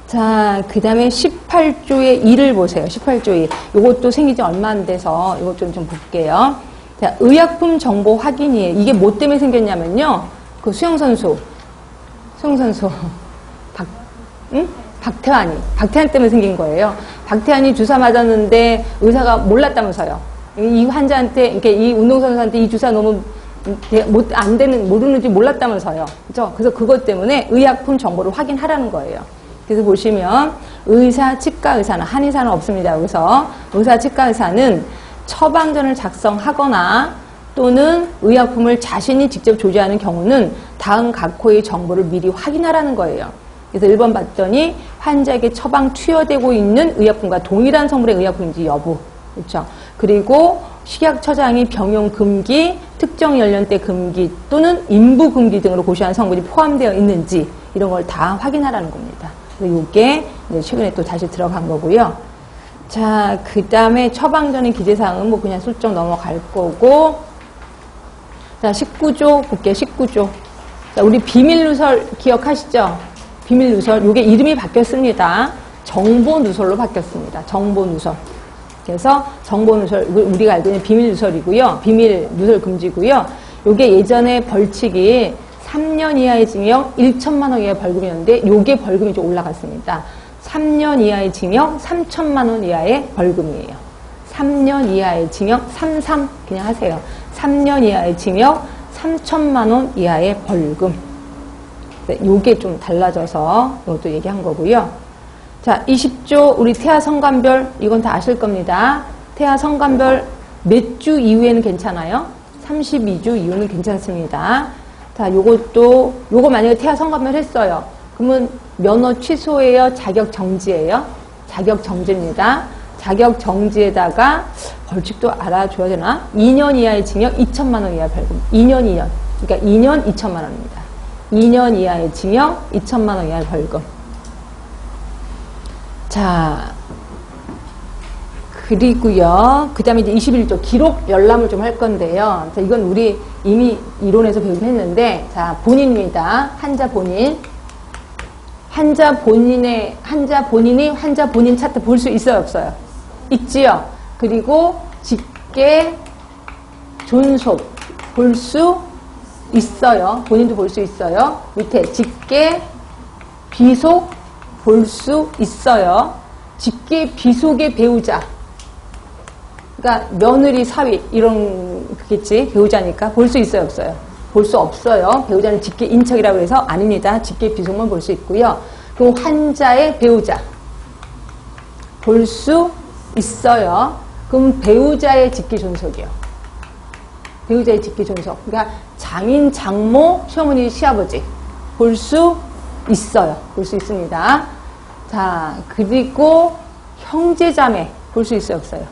자, 그 다음에 18조의 2를 보세요. 18조 2. 이것도 생긴 지 얼마 안 돼서 이것 좀 볼게요. 자, 의약품 정보 확인이에요. 이게 뭐 때문에 생겼냐면요. 그 수영선수. 박태환 때문에 생긴 거예요. 박태환이 주사 맞았는데 의사가 몰랐다면서요. 이 환자한테, 그러니까 이 운동선수한테 이 주사 너무 모르는지 몰랐다면서요. 그죠? 그래서 그것 때문에 의약품 정보를 확인하라는 거예요. 그래서 보시면 의사, 치과 의사는, 한의사는 없습니다. 그래서 의사, 치과 의사는 처방전을 작성하거나 또는 의약품을 자신이 직접 조제하는 경우는 다음 각호의 정보를 미리 확인하라는 거예요. 그래서 1번 봤더니 환자에게 처방 투여되고 있는 의약품과 동일한 성분의 의약품인지 여부. 그렇죠? 그리고 식약처장이 병용 금기, 특정 연령대 금기 또는 인부 금기 등으로 고시한 성분이 포함되어 있는지 이런 걸 다 확인하라는 겁니다. 그래서 이게 최근에 또 다시 들어간 거고요. 자, 그 다음에 처방전의 기재사항은 뭐 그냥 슬쩍 넘어갈 거고. 자, 19조 볼게요. 19조. 자, 우리 비밀누설 기억하시죠? 비밀누설. 요게 이름이 바뀌었습니다. 정보누설로 바뀌었습니다. 정보누설. 그래서 정보누설, 우리가 알고 있는 비밀누설이고요. 비밀누설 금지고요. 요게 예전에 벌칙이 3년 이하의 징역, 1천만 원 이하의 벌금이었는데 요게 벌금이 좀 올라갔습니다. 3년 이하의 징역, 3천만 원 이하의 벌금이에요. 3년 이하의 징역, 33 그냥 하세요. 3년 이하의 징역, 3천만 원 이하의 벌금. 요게 좀 달라져서 이것도 얘기한 거고요. 자, 20조 우리 태아 성관별 이건 다 아실 겁니다. 태아 성관별 몇 주 이후에는 괜찮아요? 32주 이후는 괜찮습니다. 자, 요거 만약에 태아 성관별 했어요. 그러면 면허 취소예요? 자격 정지예요? 자격 정지입니다. 자격 정지에다가 벌칙도 알아줘야 되나? 2년 이하의 징역, 2천만 원 이하 벌금. 2년. 그러니까 2년 2천만 원입니다. 2년 이하의 징역, 2천만 원 이하의 벌금. 자, 그리고요. 그 다음에 이제 21조 기록 열람을 좀 할 건데요. 자, 이건 우리 이미 이론에서 배우긴 했는데, 자, 본인입니다. 환자 본인. 환자 본인이 환자 본인 차트 볼 수 있어요, 없어요? 있지요. 그리고 직계 존속 볼 수 있어요. 본인도 볼 수 있어요. 밑에 직계 비속 볼 수 있어요. 직계 비속의 배우자. 그러니까 며느리, 사위 이런 그겠지. 배우자니까 볼 수 있어요, 없어요? 볼 수 없어요. 배우자는 직계 인척이라고 해서 아닙니다. 직계 비속만 볼 수 있고요. 그리고 환자의 배우자 볼 수 있어요. 그럼 배우자의 직계 존속이요. 배우자의 직계 존속. 그러니까 장인, 장모, 시어머니, 시아버지 볼 수 있어요. 볼 수 있습니다. 자, 그리고 형제, 자매 볼 수 있어요, 없어요?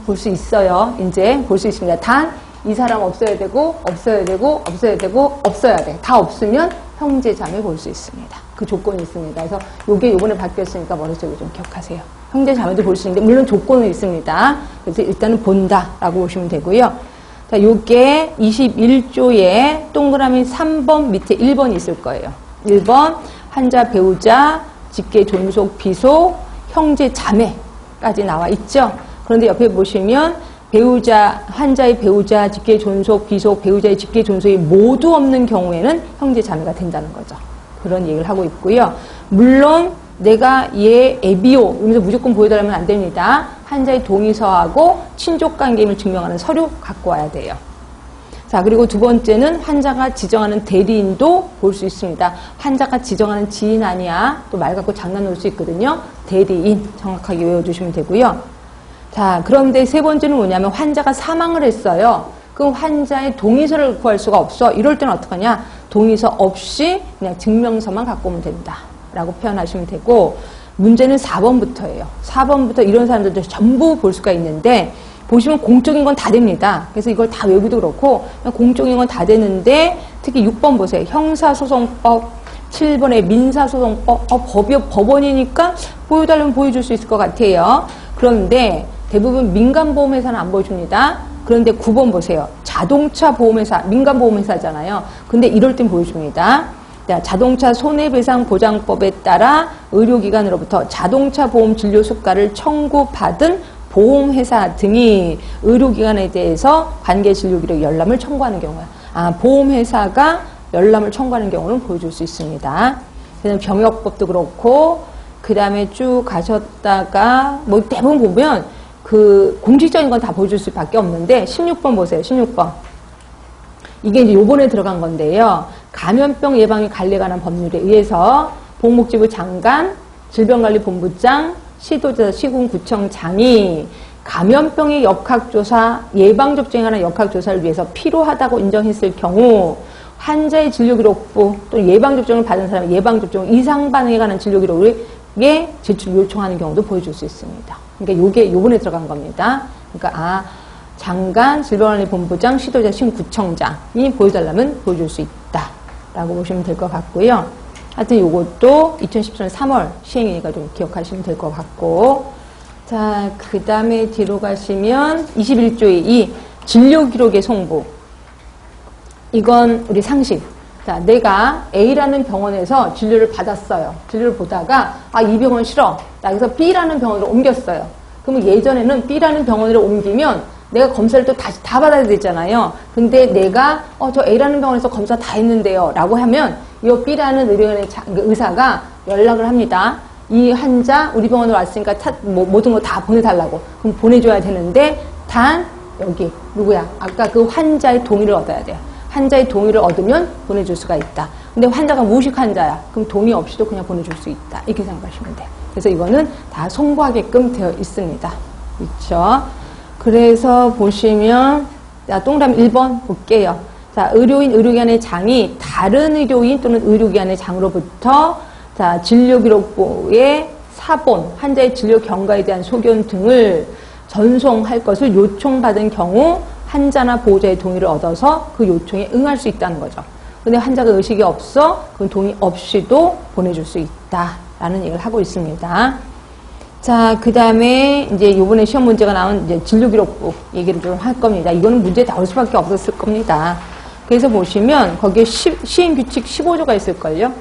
볼 수 있어요. 이제 볼 수 있습니다. 단 이 사람 없어야 되고 없어야 되고 없어야 되고 없어야 돼. 다 없으면 형제, 자매 볼 수 있습니다. 그 조건이 있습니다. 그래서 요게 요번에 바뀌었으니까 머릿속에 좀 기억하세요. 형제, 자매도 볼 수 있는데 물론 조건은 있습니다. 그래서 일단은 본다라고 보시면 되고요. 자, 요게 21조에 동그라미 3번 밑에 1번이 있을 거예요. 1번 환자, 배우자, 직계, 존속, 비속, 형제, 자매까지 나와 있죠. 그런데 옆에 보시면 배우자, 환자의 배우자, 직계, 존속, 비속, 배우자의 직계, 존속이 모두 없는 경우에는 형제, 자매가 된다는 거죠. 그런 얘기를 하고 있고요. 물론 내가 얘 애비요 이러면서 무조건 보여달라면 안 됩니다. 환자의 동의서하고 친족관계임을 증명하는 서류 갖고 와야 돼요. 자, 그리고 두 번째는 환자가 지정하는 대리인도 볼 수 있습니다. 환자가 지정하는 지인 아니야. 또 말 갖고 장난 놓을 수 있거든요. 대리인 정확하게 외워주시면 되고요. 자, 그런데 세 번째는 뭐냐면 환자가 사망을 했어요. 그럼 환자의 동의서를 구할 수가 없어. 이럴 때는 어떡하냐? 동의서 없이 그냥 증명서만 갖고 오면 된다. 라고 표현하시면 되고, 문제는 4번부터예요. 4번부터 이런 사람들도 전부 볼 수가 있는데, 보시면 공적인 건 다 됩니다. 그래서 이걸 다 외우기도 그렇고, 공적인 건 다 되는데, 특히 6번 보세요. 형사소송법, 7번에 민사소송법, 법원이니까 보여달라면 보여줄 수 있을 것 같아요. 그런데 대부분 민간보험회사는 안 보여줍니다. 그런데 9번 보세요. 자동차 보험회사, 민간보험회사잖아요. 근데 이럴 땐 보여줍니다. 자, 자동차 손해배상보장법에 따라 의료기관으로부터 자동차 보험 진료 수가를 청구받은 보험회사 등이 의료기관에 대해서 관계 진료기록 열람을 청구하는 경우야. 보험회사가 열람을 청구하는 경우는 보여줄 수 있습니다. 그다음에 병역법도 그렇고, 그 다음에 쭉 가셨다가, 뭐 대부분 보면 그 공식적인 건 다 보여줄 수밖에 없는데, 16번 보세요. 16번. 이게 이제 요번에 들어간 건데요. 감염병 예방에 관리에 관한 법률에 의해서 보건복지부 장관, 질병관리본부장, 시도지사, 시군구청장이 감염병의 역학조사, 예방접종에 관한 역학조사를 위해서 필요하다고 인정했을 경우 환자의 진료기록부 또는 예방접종을 받은 사람의 예방접종 이상 반응에 관한 진료기록에 제출 요청하는 경우도 보여줄 수 있습니다. 그러니까 요게 요번에 들어간 겁니다. 그러니까 장관, 질병관리본부장, 시도지사, 시군구청장이 보여달라면 보여줄 수 있다라고 보시면 될 것 같고요. 하여튼 요것도 2014년 3월 시행이니까 좀 기억하시면 될 것 같고, 자, 그 다음에 뒤로 가시면 21조의 이 진료기록의 송부. 이건 우리 상식. 자, 내가 A라는 병원에서 진료를 받았어요. 진료를 보다가 이 병원 싫어. 나 여기서 B라는 병원으로 옮겼어요. 그러면 예전에는 B라는 병원으로 옮기면 내가 검사를 또 다시 다 받아야 되잖아요. 근데 내가 저 A라는 병원에서 검사 다 했는데요 라고 하면 이 B라는 의사가 연락을 합니다. 이 환자 우리 병원으로 왔으니까 모든 거 다 보내달라고. 그럼 보내줘야 되는데 단 여기 누구야? 아까 그 환자의 동의를 얻어야 돼요. 환자의 동의를 얻으면 보내줄 수가 있다. 근데 환자가 무식 환자야. 그럼 동의 없이도 그냥 보내줄 수 있다. 이렇게 생각하시면 돼요. 그래서 이거는 다 송부하게끔 되어 있습니다. 그렇죠? 그래서 보시면 동그라미 1번 볼게요. 자, 의료인, 의료기관의 장이 다른 의료인 또는 의료기관의 장으로부터 자, 진료기록부의 사본, 환자의 진료 경과에 대한 소견 등을 전송할 것을 요청받은 경우 환자나 보호자의 동의를 얻어서 그 요청에 응할 수 있다는 거죠. 근데 환자가 의식이 없어, 그건 동의 없이도 보내줄 수 있다라는 얘기를 하고 있습니다. 자, 그 다음에 이제 요번에 시험 문제가 나온 이제 진료기록부 얘기를 좀 할 겁니다. 이거는 문제에 나올 수밖에 없었을 겁니다. 그래서 보시면 거기에 시행규칙 15조가 있을걸요?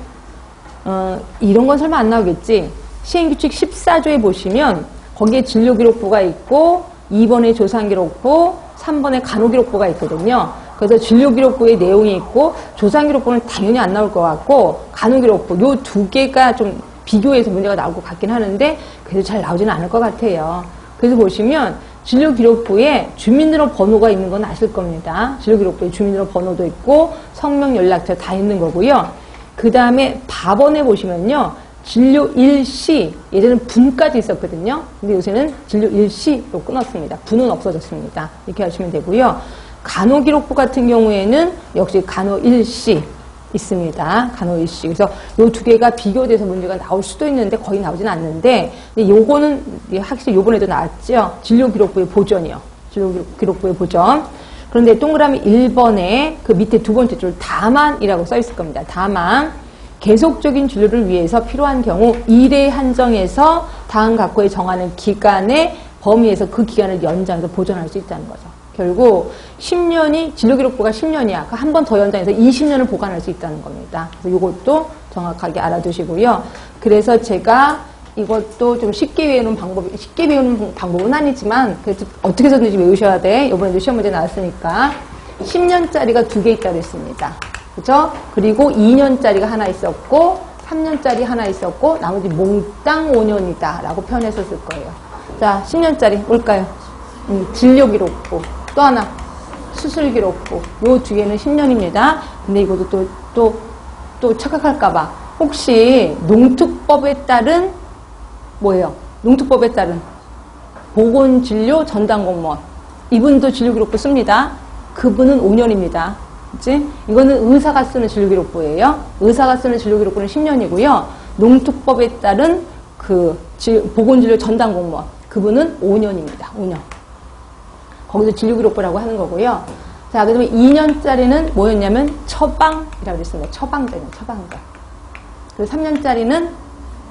이런 건 설마 안 나오겠지? 시행규칙 14조에 보시면 거기에 진료기록부가 있고 2번에 조상기록부, 3번에 간호기록부가 있거든요. 그래서 진료기록부의 내용이 있고 조상기록부는 당연히 안 나올 것 같고 간호기록부 요 두 개가 좀 비교해서 문제가 나올 것 같긴 하는데 그래도 잘 나오지는 않을 것 같아요. 그래서 보시면 진료기록부에 주민등록번호가 있는 건 아실 겁니다. 진료기록부에 주민등록번호도 있고 성명 연락처 다 있는 거고요. 그 다음에 밥원에 보시면요. 진료 일시, 예전에는 분까지 있었거든요. 근데 요새는 진료 일시로 끊었습니다. 분은 없어졌습니다. 이렇게 하시면 되고요. 간호기록부 같은 경우에는 역시 간호 일시 있습니다. 간호 일시. 그래서 요 두 개가 비교돼서 문제가 나올 수도 있는데 거의 나오진 않는데, 근데 요거는 확실히 요번에도 나왔죠. 진료기록부의 보전이요. 진료기록부의 보전. 그런데 동그라미 1번에 그 밑에 두 번째 줄 다만이라고 써 있을 겁니다. 다만 계속적인 진료를 위해서 필요한 경우 일에 한정해서 다음 각호에 정하는 기간의 범위에서 그 기간을 연장해서 보존할 수 있다는 거죠. 결국 10년이 진료기록부가 10년이야. 그 한 번 더 연장해서 20년을 보관할 수 있다는 겁니다. 그래서 이것도 정확하게 알아두시고요. 그래서 제가 이것도 좀 쉽게 외우는 방법은 아니지만 그래도 어떻게 해서든지 외우셔야 돼. 이번에도 시험 문제 나왔으니까 10년짜리가 두 개 있다고 했습니다. 그죠? 그리고 2년짜리가 하나 있었고 3년짜리 하나 있었고 나머지 몽땅 5년이다 라고 표현했었을 거예요. 자, 10년짜리 뭘까요? 진료기록부. 또 하나 수술기록부. 요 두 개는 10년입니다. 근데 이것도 또 착각할까봐 혹시 농특법에 따른 뭐예요? 농특법에 따른 보건진료 전담공무원. 이분도 진료기록부 씁니다. 그분은 5년입니다. 그치? 이거는 의사가 쓰는 진료기록부예요. 의사가 쓰는 진료기록부는 10년이고요. 농특법에 따른 그 보건진료 전담공무원. 그분은 5년입니다. 5년. 거기서 진료기록부라고 하는 거고요. 자, 그 다음에 2년짜리는 뭐였냐면 처방이라고 했습니다. 처방전이에요. 처방전. 그리고 3년짜리는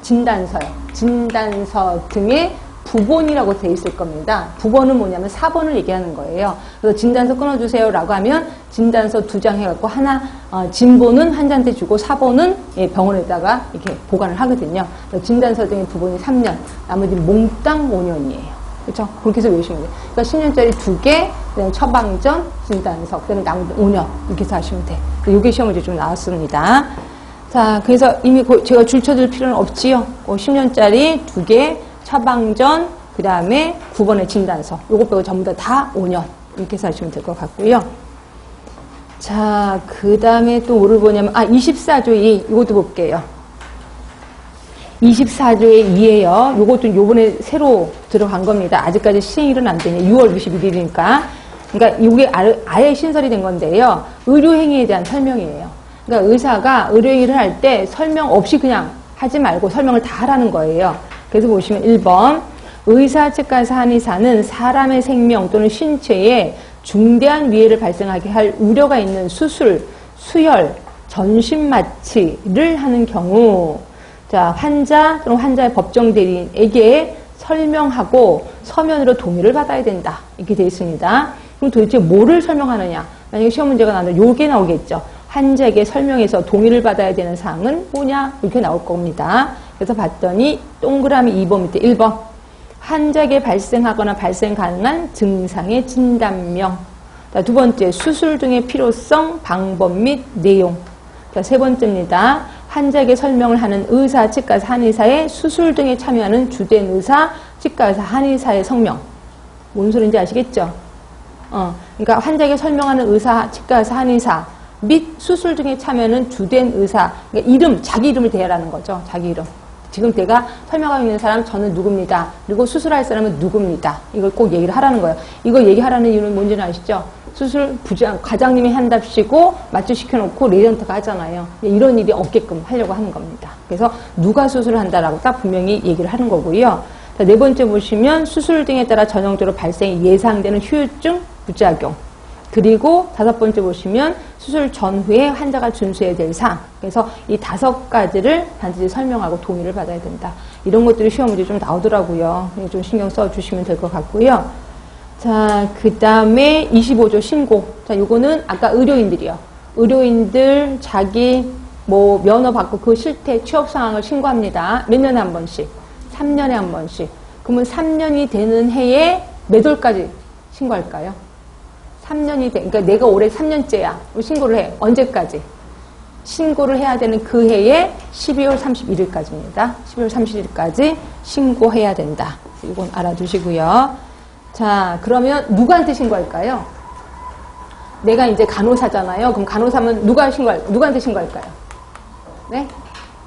진단서요. 진단서 등의 부본이라고 돼 있을 겁니다. 부본은 뭐냐면 4번을 얘기하는 거예요. 그래서 진단서 끊어주세요 라고 하면 진단서 2장 해갖고 하나, 진본은 환자한테 주고 4번은 병원에다가 이렇게 보관을 하거든요. 진단서 등의 부본이 3년, 나머지 몽땅 5년이에요. 그렇죠? 그렇게 해서 외우시면 돼요. 그러니까 10년짜리 2개, 그다음에 처방전, 진단서, 그다음에 나머지 5년 이렇게 해서 하시면 돼. 이게 시험 문제 좀 나왔습니다. 자, 그래서 이미 제가 줄쳐줄 필요는 없지요. 10년짜리 2개, 처방전, 그 다음에 9번의 진단서. 요거 빼고 전부 다 5년. 이렇게 해서 하시면 될 것 같고요. 자, 그 다음에 또 뭐를 보냐면, 24조 2. 이것도 볼게요. 24조의 2예요. 요것도 요번에 새로 들어간 겁니다. 아직까지 시행일은 안 되네. 6월 21일이니까. 그러니까 이게 아예 신설이 된 건데요. 의료행위에 대한 설명이에요. 그러니까 의사가 의료행위를 할 때 설명 없이 그냥 하지 말고 설명을 다 하라는 거예요. 그래서 보시면 1번 의사, 치과의사, 한의사는 사람의 생명 또는 신체에 중대한 위해를 발생하게 할 우려가 있는 수술, 수혈, 전신마취를 하는 경우 자, 환자 또는 환자의 법정 대리인에게 설명하고 서면으로 동의를 받아야 된다. 이렇게 되어 있습니다. 그럼 도대체 뭐를 설명하느냐? 만약에 시험 문제가 나오면 요게 나오겠죠. 환자에게 설명해서 동의를 받아야 되는 사항은 뭐냐? 이렇게 나올 겁니다. 그래서 봤더니 동그라미 2번 밑에 1번 환자에게 발생하거나 발생 가능한 증상의 진단명. 자, 두 번째 수술 등의 필요성, 방법 및 내용. 자, 세 번째입니다. 환자에게 설명을 하는 의사, 치과의사, 한의사의 수술 등에 참여하는 주된 의사, 치과의사, 한의사의 성명. 뭔 소리인지 아시겠죠? 그러니까 환자에게 설명하는 의사, 치과의사, 한의사 및 수술 등에 참여하는 주된 의사. 그러니까 이름, 자기 이름을 대라는 거죠. 자기 이름. 지금 내가 설명하고 있는 사람 저는 누굽니다. 그리고 수술할 사람은 누굽니다. 이걸 꼭 얘기를 하라는 거예요. 이거 얘기하라는 이유는 뭔지는 아시죠? 수술 부장, 과장님이 한답시고 마취시켜놓고 레전트가 하잖아요. 이런 일이 없게끔 하려고 하는 겁니다. 그래서 누가 수술을 한다라고 딱 분명히 얘기를 하는 거고요. 자, 네 번째 보시면 수술 등에 따라 전형적으로 발생이 예상되는 후유증, 부작용. 그리고 다섯 번째 보시면 수술 전후에 환자가 준수해야 될 사항. 그래서 이 5가지를 반드시 설명하고 동의를 받아야 된다. 이런 것들이 시험 문제 좀 나오더라고요. 좀 신경 써주시면 될 것 같고요. 자, 그 다음에 25조 신고. 자, 요거는 아까 의료인들이요. 의료인들 자기 뭐 면허 받고 그 실태 취업 상황을 신고합니다. 몇 년에 한 번씩? 3년에 한 번씩. 그러면 3년이 되는 해에 몇 월까지 신고할까요? 3년이 돼. 그러니까 내가 올해 3년째야. 신고를 해. 언제까지? 신고를 해야 되는 그 해에 12월 31일까지입니다. 12월 31일까지 신고해야 된다. 이건 알아두시고요. 자, 그러면 누구한테 신고할까요? 내가 이제 간호사잖아요. 그럼 간호사면 누구한테 신고할까요? 네?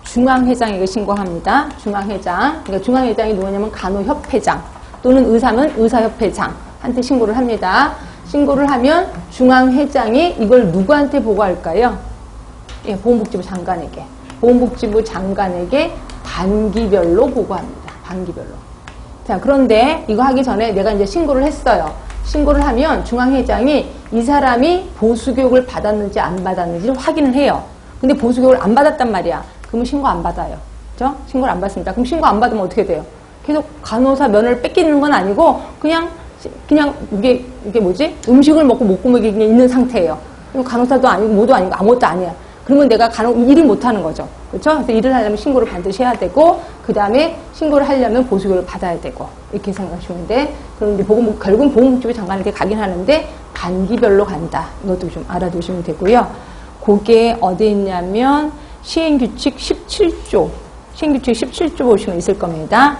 중앙회장에게 신고합니다. 중앙회장. 그러니까 중앙회장이 누구냐면 간호협회장 또는 의사면 의사협회장한테 신고를 합니다. 신고를 하면 중앙회장이 이걸 누구한테 보고할까요? 예, 보건복지부 장관에게. 보건복지부 장관에게 반기별로 보고합니다. 반기별로. 자, 그런데 이거 하기 전에 내가 이제 신고를 했어요. 신고를 하면 중앙회장이 이 사람이 보수교육을 받았는지 안 받았는지 확인을 해요. 근데 보수교육을 안 받았단 말이야. 그러면 신고 안 받아요. 그죠? 신고를 안 받습니다. 그럼 신고 안 받으면 어떻게 돼요? 계속 간호사 면허를 뺏기는 건 아니고 그냥 이게 뭐지? 음식을 먹고 못 구먹이 그냥 있는 상태예요. 간호사도 아니고 뭐도 아니고 아무것도 아니야. 그러면 내가 일을 못 하는 거죠. 그렇죠? 그래서 일을 하려면 신고를 반드시 해야 되고 그 다음에 신고를 하려면 보수교육을 받아야 되고 이렇게 생각하시면 돼. 그럼 이제 결국은 보건복지부 장관에게 가긴 하는데 반기별로 간다. 이것도 좀 알아두시면 되고요. 그게 어디 있냐면 시행규칙 17조 시행규칙 17조 보시면 있을 겁니다.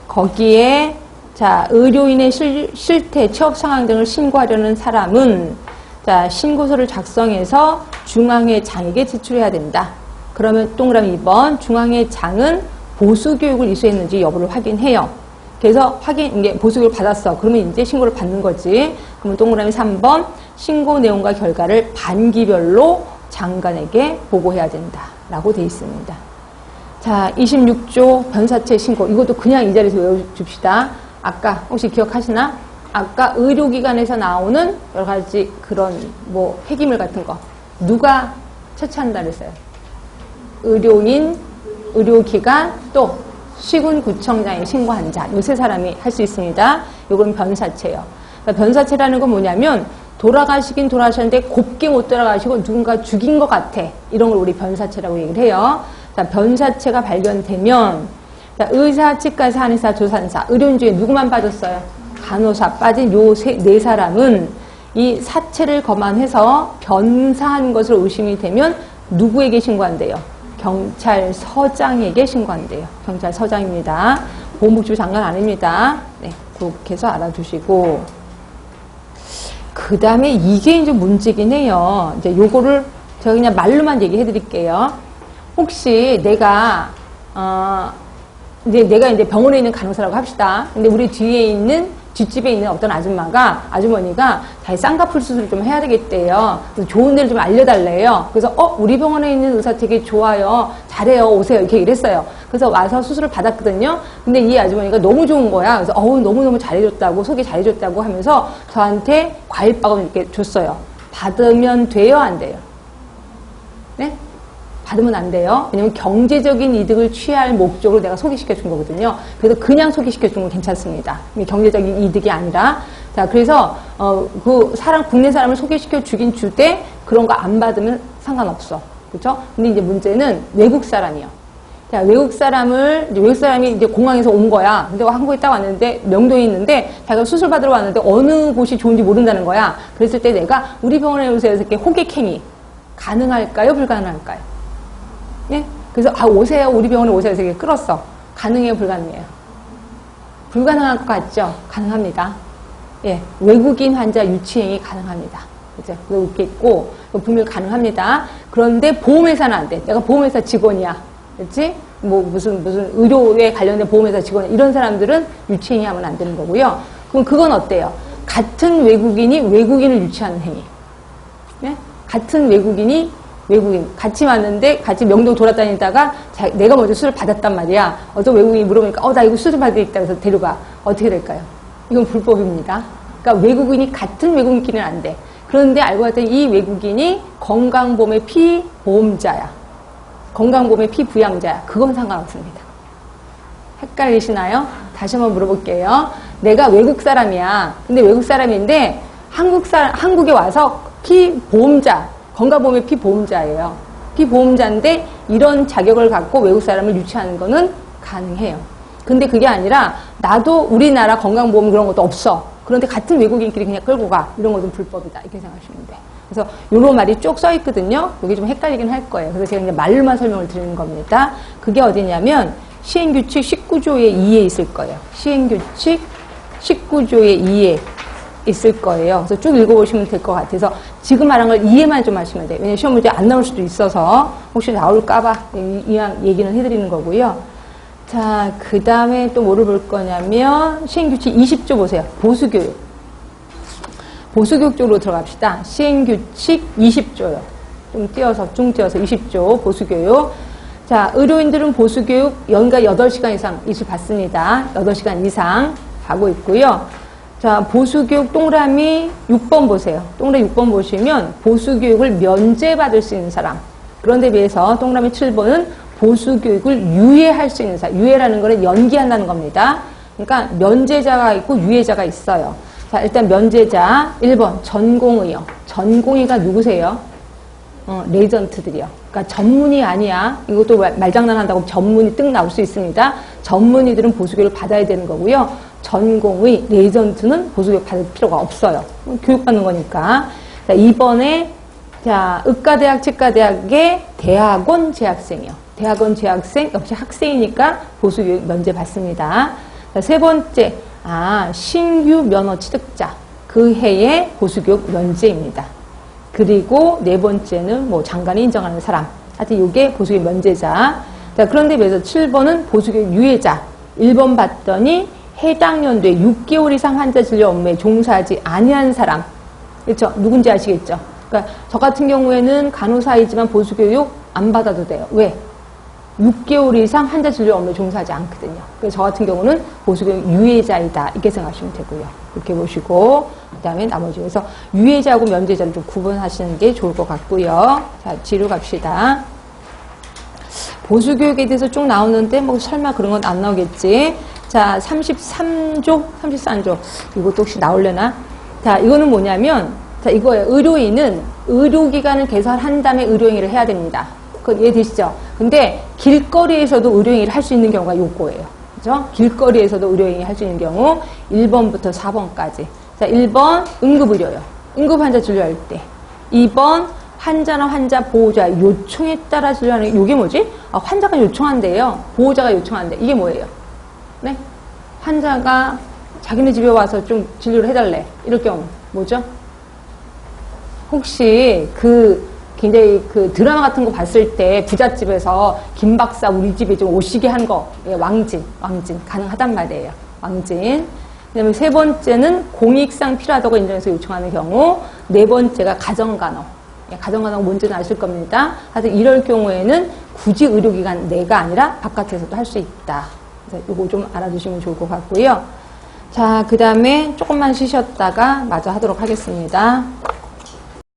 거기에 자, 의료인의 실태, 취업 상황 등을 신고하려는 사람은 자, 신고서를 작성해서 중앙회장에게 제출해야 된다. 그러면 동그라미 2번 중앙회장은 보수교육을 이수했는지 여부를 확인해요. 그래서 이게 보수교육을 받았어. 그러면 이제 신고를 받는 거지. 그러면 동그라미 3번 신고 내용과 결과를 반기별로 장관에게 보고해야 된다. 라고 되어 있습니다. 자, 26조 변사체 신고. 이것도 그냥 이 자리에서 외워줍시다. 아까 혹시 기억하시나? 아까 의료기관에서 나오는 여러 가지 그런 뭐 폐기물 같은 거 누가 처치한다 그랬어요? 의료인, 의료기관, 또 시군구청장에 신고한 자, 요 세 사람이 할 수 있습니다. 요건 변사체예요. 그러니까 변사체라는 건 뭐냐면 돌아가시긴 돌아가셨는데 곱게 못 돌아가시고 누군가 죽인 것 같아. 이런 걸 우리 변사체라고 얘기를 해요. 자, 변사체가 발견되면 자, 의사, 치과의사, 한의사, 조산사, 의료인 중에 누구만 빠졌어요? 간호사 빠진 요 네 사람은 이 사체를 검안해서 변사한 것으로 의심이 되면 누구에게 신고한대요? 경찰서장에게 신고한대요. 경찰서장입니다. 보건복지부 장관 아닙니다. 네, 그렇게 해서 알아두시고. 그 다음에 이게 이제 문제긴 해요. 이제 요거를 제가 그냥 말로만 얘기해 드릴게요. 혹시 내가 이제 병원에 있는 간호사라고 합시다. 근데 우리 뒤에 있는 뒷집에 있는 어떤 아주머니가 자기 쌍꺼풀 수술을 좀 해야 되겠대요. 그래서 좋은 데를 좀 알려달래요. 그래서 우리 병원에 있는 의사 되게 좋아요. 잘해요. 오세요. 이렇게 얘기를 했어요. 그래서 와서 수술을 받았거든요. 근데 이 아주머니가 너무 좋은 거야. 그래서 너무너무 잘해줬다고, 소개 잘해줬다고 하면서 저한테 과일밥을 이렇게 줬어요. 받으면 돼요? 안 돼요? 네? 받으면 안 돼요. 왜냐면 경제적인 이득을 취할 목적으로 내가 소개시켜 준 거거든요. 그래서 그냥 소개시켜 준 건 괜찮습니다. 경제적인 이득이 아니라. 자, 그래서, 국내 사람을 소개시켜 주긴 주되 그런 거 안 받으면 상관없어. 그죠? 근데 이제 문제는 외국 사람이요. 자, 외국 사람이 이제 공항에서 온 거야. 근데 한국에 딱 왔는데, 명동에 있는데, 자기가 수술 받으러 왔는데 어느 곳이 좋은지 모른다는 거야. 그랬을 때 내가 우리 병원에 오세요. 이렇게 호객행위. 가능할까요? 불가능할까요? 네? 그래서 오세요. 우리 병원에 오세요. 그래서 이렇게 끌었어. 가능해요? 불가능해요? 불가능할 것 같죠? 가능합니다. 예, 외국인 환자 유치행위 가능합니다. 그죠? 그렇게 있고 분명히 가능합니다. 그런데 보험회사는 안 돼. 내가 보험회사 직원이야. 그렇지? 뭐 무슨 의료에 관련된 보험회사 직원 이런 사람들은 유치행위 하면 안 되는 거고요. 그럼 그건 어때요? 같은 외국인이 외국인을 유치하는 행위. 네? 같은 외국인 같이 왔는데 같이 명동 돌아다니다가 내가 먼저 수술 받았단 말이야. 어떤 외국인이 물어보니까 나 이거 수술 받을 있다 그래서 데려가. 어떻게 될까요? 이건 불법입니다. 그러니까 외국인이 같은 외국인끼리는 안 돼. 그런데 알고 봤더니 이 외국인이 건강보험의 피보험자야. 건강보험의 피부양자야. 그건 상관없습니다. 헷갈리시나요? 다시 한번 물어볼게요. 내가 외국 사람이야. 근데 외국 사람인데 한국에 와서 피보험자 건강보험의 피보험자예요. 피보험자인데 이런 자격을 갖고 외국 사람을 유치하는 거는 가능해요. 근데 그게 아니라 나도 우리나라 건강보험 그런 것도 없어. 그런데 같은 외국인끼리 그냥 끌고 가. 이런 것은 불법이다. 이렇게 생각하시면 돼. 그래서 요런 말이 쭉 써 있거든요. 여기 좀 헷갈리긴 할 거예요. 그래서 제가 이제 말로만 설명을 드리는 겁니다. 그게 어디냐면 시행규칙 19조의 2에 있을 거예요. 시행규칙 19조의 2에 있을 거예요. 그래서 쭉 읽어보시면 될 것 같아서 지금 말한 걸 이해만 좀 하시면 돼요. 왜냐면 시험 문제 안 나올 수도 있어서 혹시 나올까봐 이왕 얘기는 해드리는 거고요. 자, 그 다음에 또 뭐를 볼 거냐면 시행규칙 20조 보세요. 보수교육. 보수교육 쪽으로 들어갑시다. 시행규칙 20조요. 쭉 띄어서 20조 보수교육. 자, 의료인들은 보수교육 연간 8시간 이상 이수 받습니다. 8시간 이상 하고 있고요. 자, 보수교육 동그라미 6번 보세요. 동그라미 6번 보시면 보수교육을 면제받을 수 있는 사람. 그런데 비해서 동그라미 7번은 보수교육을 유예할 수 있는 사람. 유예라는 거는 연기한다는 겁니다. 그러니까 면제자가 있고 유예자가 있어요. 자, 일단 면제자 1번 전공의요. 전공의가 누구세요? 레전트들이요. 그러니까 전문의 아니야. 이것도 말장난한다고 전문의 뜩 나올 수 있습니다. 전문의들은 보수교육을 받아야 되는 거고요. 전공의, 레전트는 보수교육 받을 필요가 없어요. 교육받는 거니까. 자, 2번에, 자, 의과대학, 치과대학의 대학원 재학생이요. 대학원 재학생, 역시 학생이니까 보수교육 면제 받습니다. 자, 세 번째, 신규 면허 취득자. 그 해의 보수교육 면제입니다. 그리고 네 번째는 뭐 장관이 인정하는 사람. 하여튼 이게 보수교육 면제자. 자, 그런데 비해서 7번은 보수교육 유예자. 1번 봤더니 해당 연도에 6개월 이상 환자 진료 업무에 종사하지 아니한 사람. 그렇죠? 누군지 아시겠죠? 그러니까 저 같은 경우에는 간호사이지만 보수교육 안 받아도 돼요. 왜? 6개월 이상 환자 진료 업무에 종사하지 않거든요. 그래서 저 같은 경우는 보수교육 유예자이다. 이렇게 생각하시면 되고요. 이렇게 보시고 그 다음에 나머지 그래서 유예자하고 면제자를 좀 구분하시는 게 좋을 것 같고요. 자, 뒤로 갑시다. 보수교육에 대해서 쭉 나오는데 뭐 설마 그런 건 안 나오겠지. 자, 33조, 34조. 이것도 혹시 나오려나? 자, 이거는 뭐냐면, 자, 이거예요. 의료인은 의료기관을 개설한 다음에 의료행위를 해야 됩니다. 그거 이해되시죠? 근데 길거리에서도 의료행위를 할 수 있는 경우가 요거예요. 그죠? 길거리에서도 의료행위 할 수 있는 경우 1번부터 4번까지. 자, 1번 응급의료요. 응급환자 진료할 때. 2번 환자나 환자 보호자 요청에 따라 진료하는 이게 뭐지? 아, 환자가 요청한대요. 보호자가 요청한대. 이게 뭐예요? 네? 환자가 자기네 집에 와서 좀 진료를 해달래. 이럴 경우 뭐죠? 혹시 굉장히 드라마 같은 거 봤을 때 부잣집에서 김 박사 우리 집에 좀 오시게 한 거, 예, 왕진 가능하단 말이에요. 왕진. 그다음에 세 번째는 공익상 필요하다고 인정해서 요청하는 경우, 네 번째가 가정간호. 예, 가정간호 뭔지는 아실 겁니다. 하여튼 이럴 경우에는 굳이 의료기관 내가 아니라 바깥에서도 할 수 있다. 그래서 이거 좀 알아두시면 좋을 것 같고요. 자, 그 다음에 조금만 쉬셨다가 마저 하도록 하겠습니다.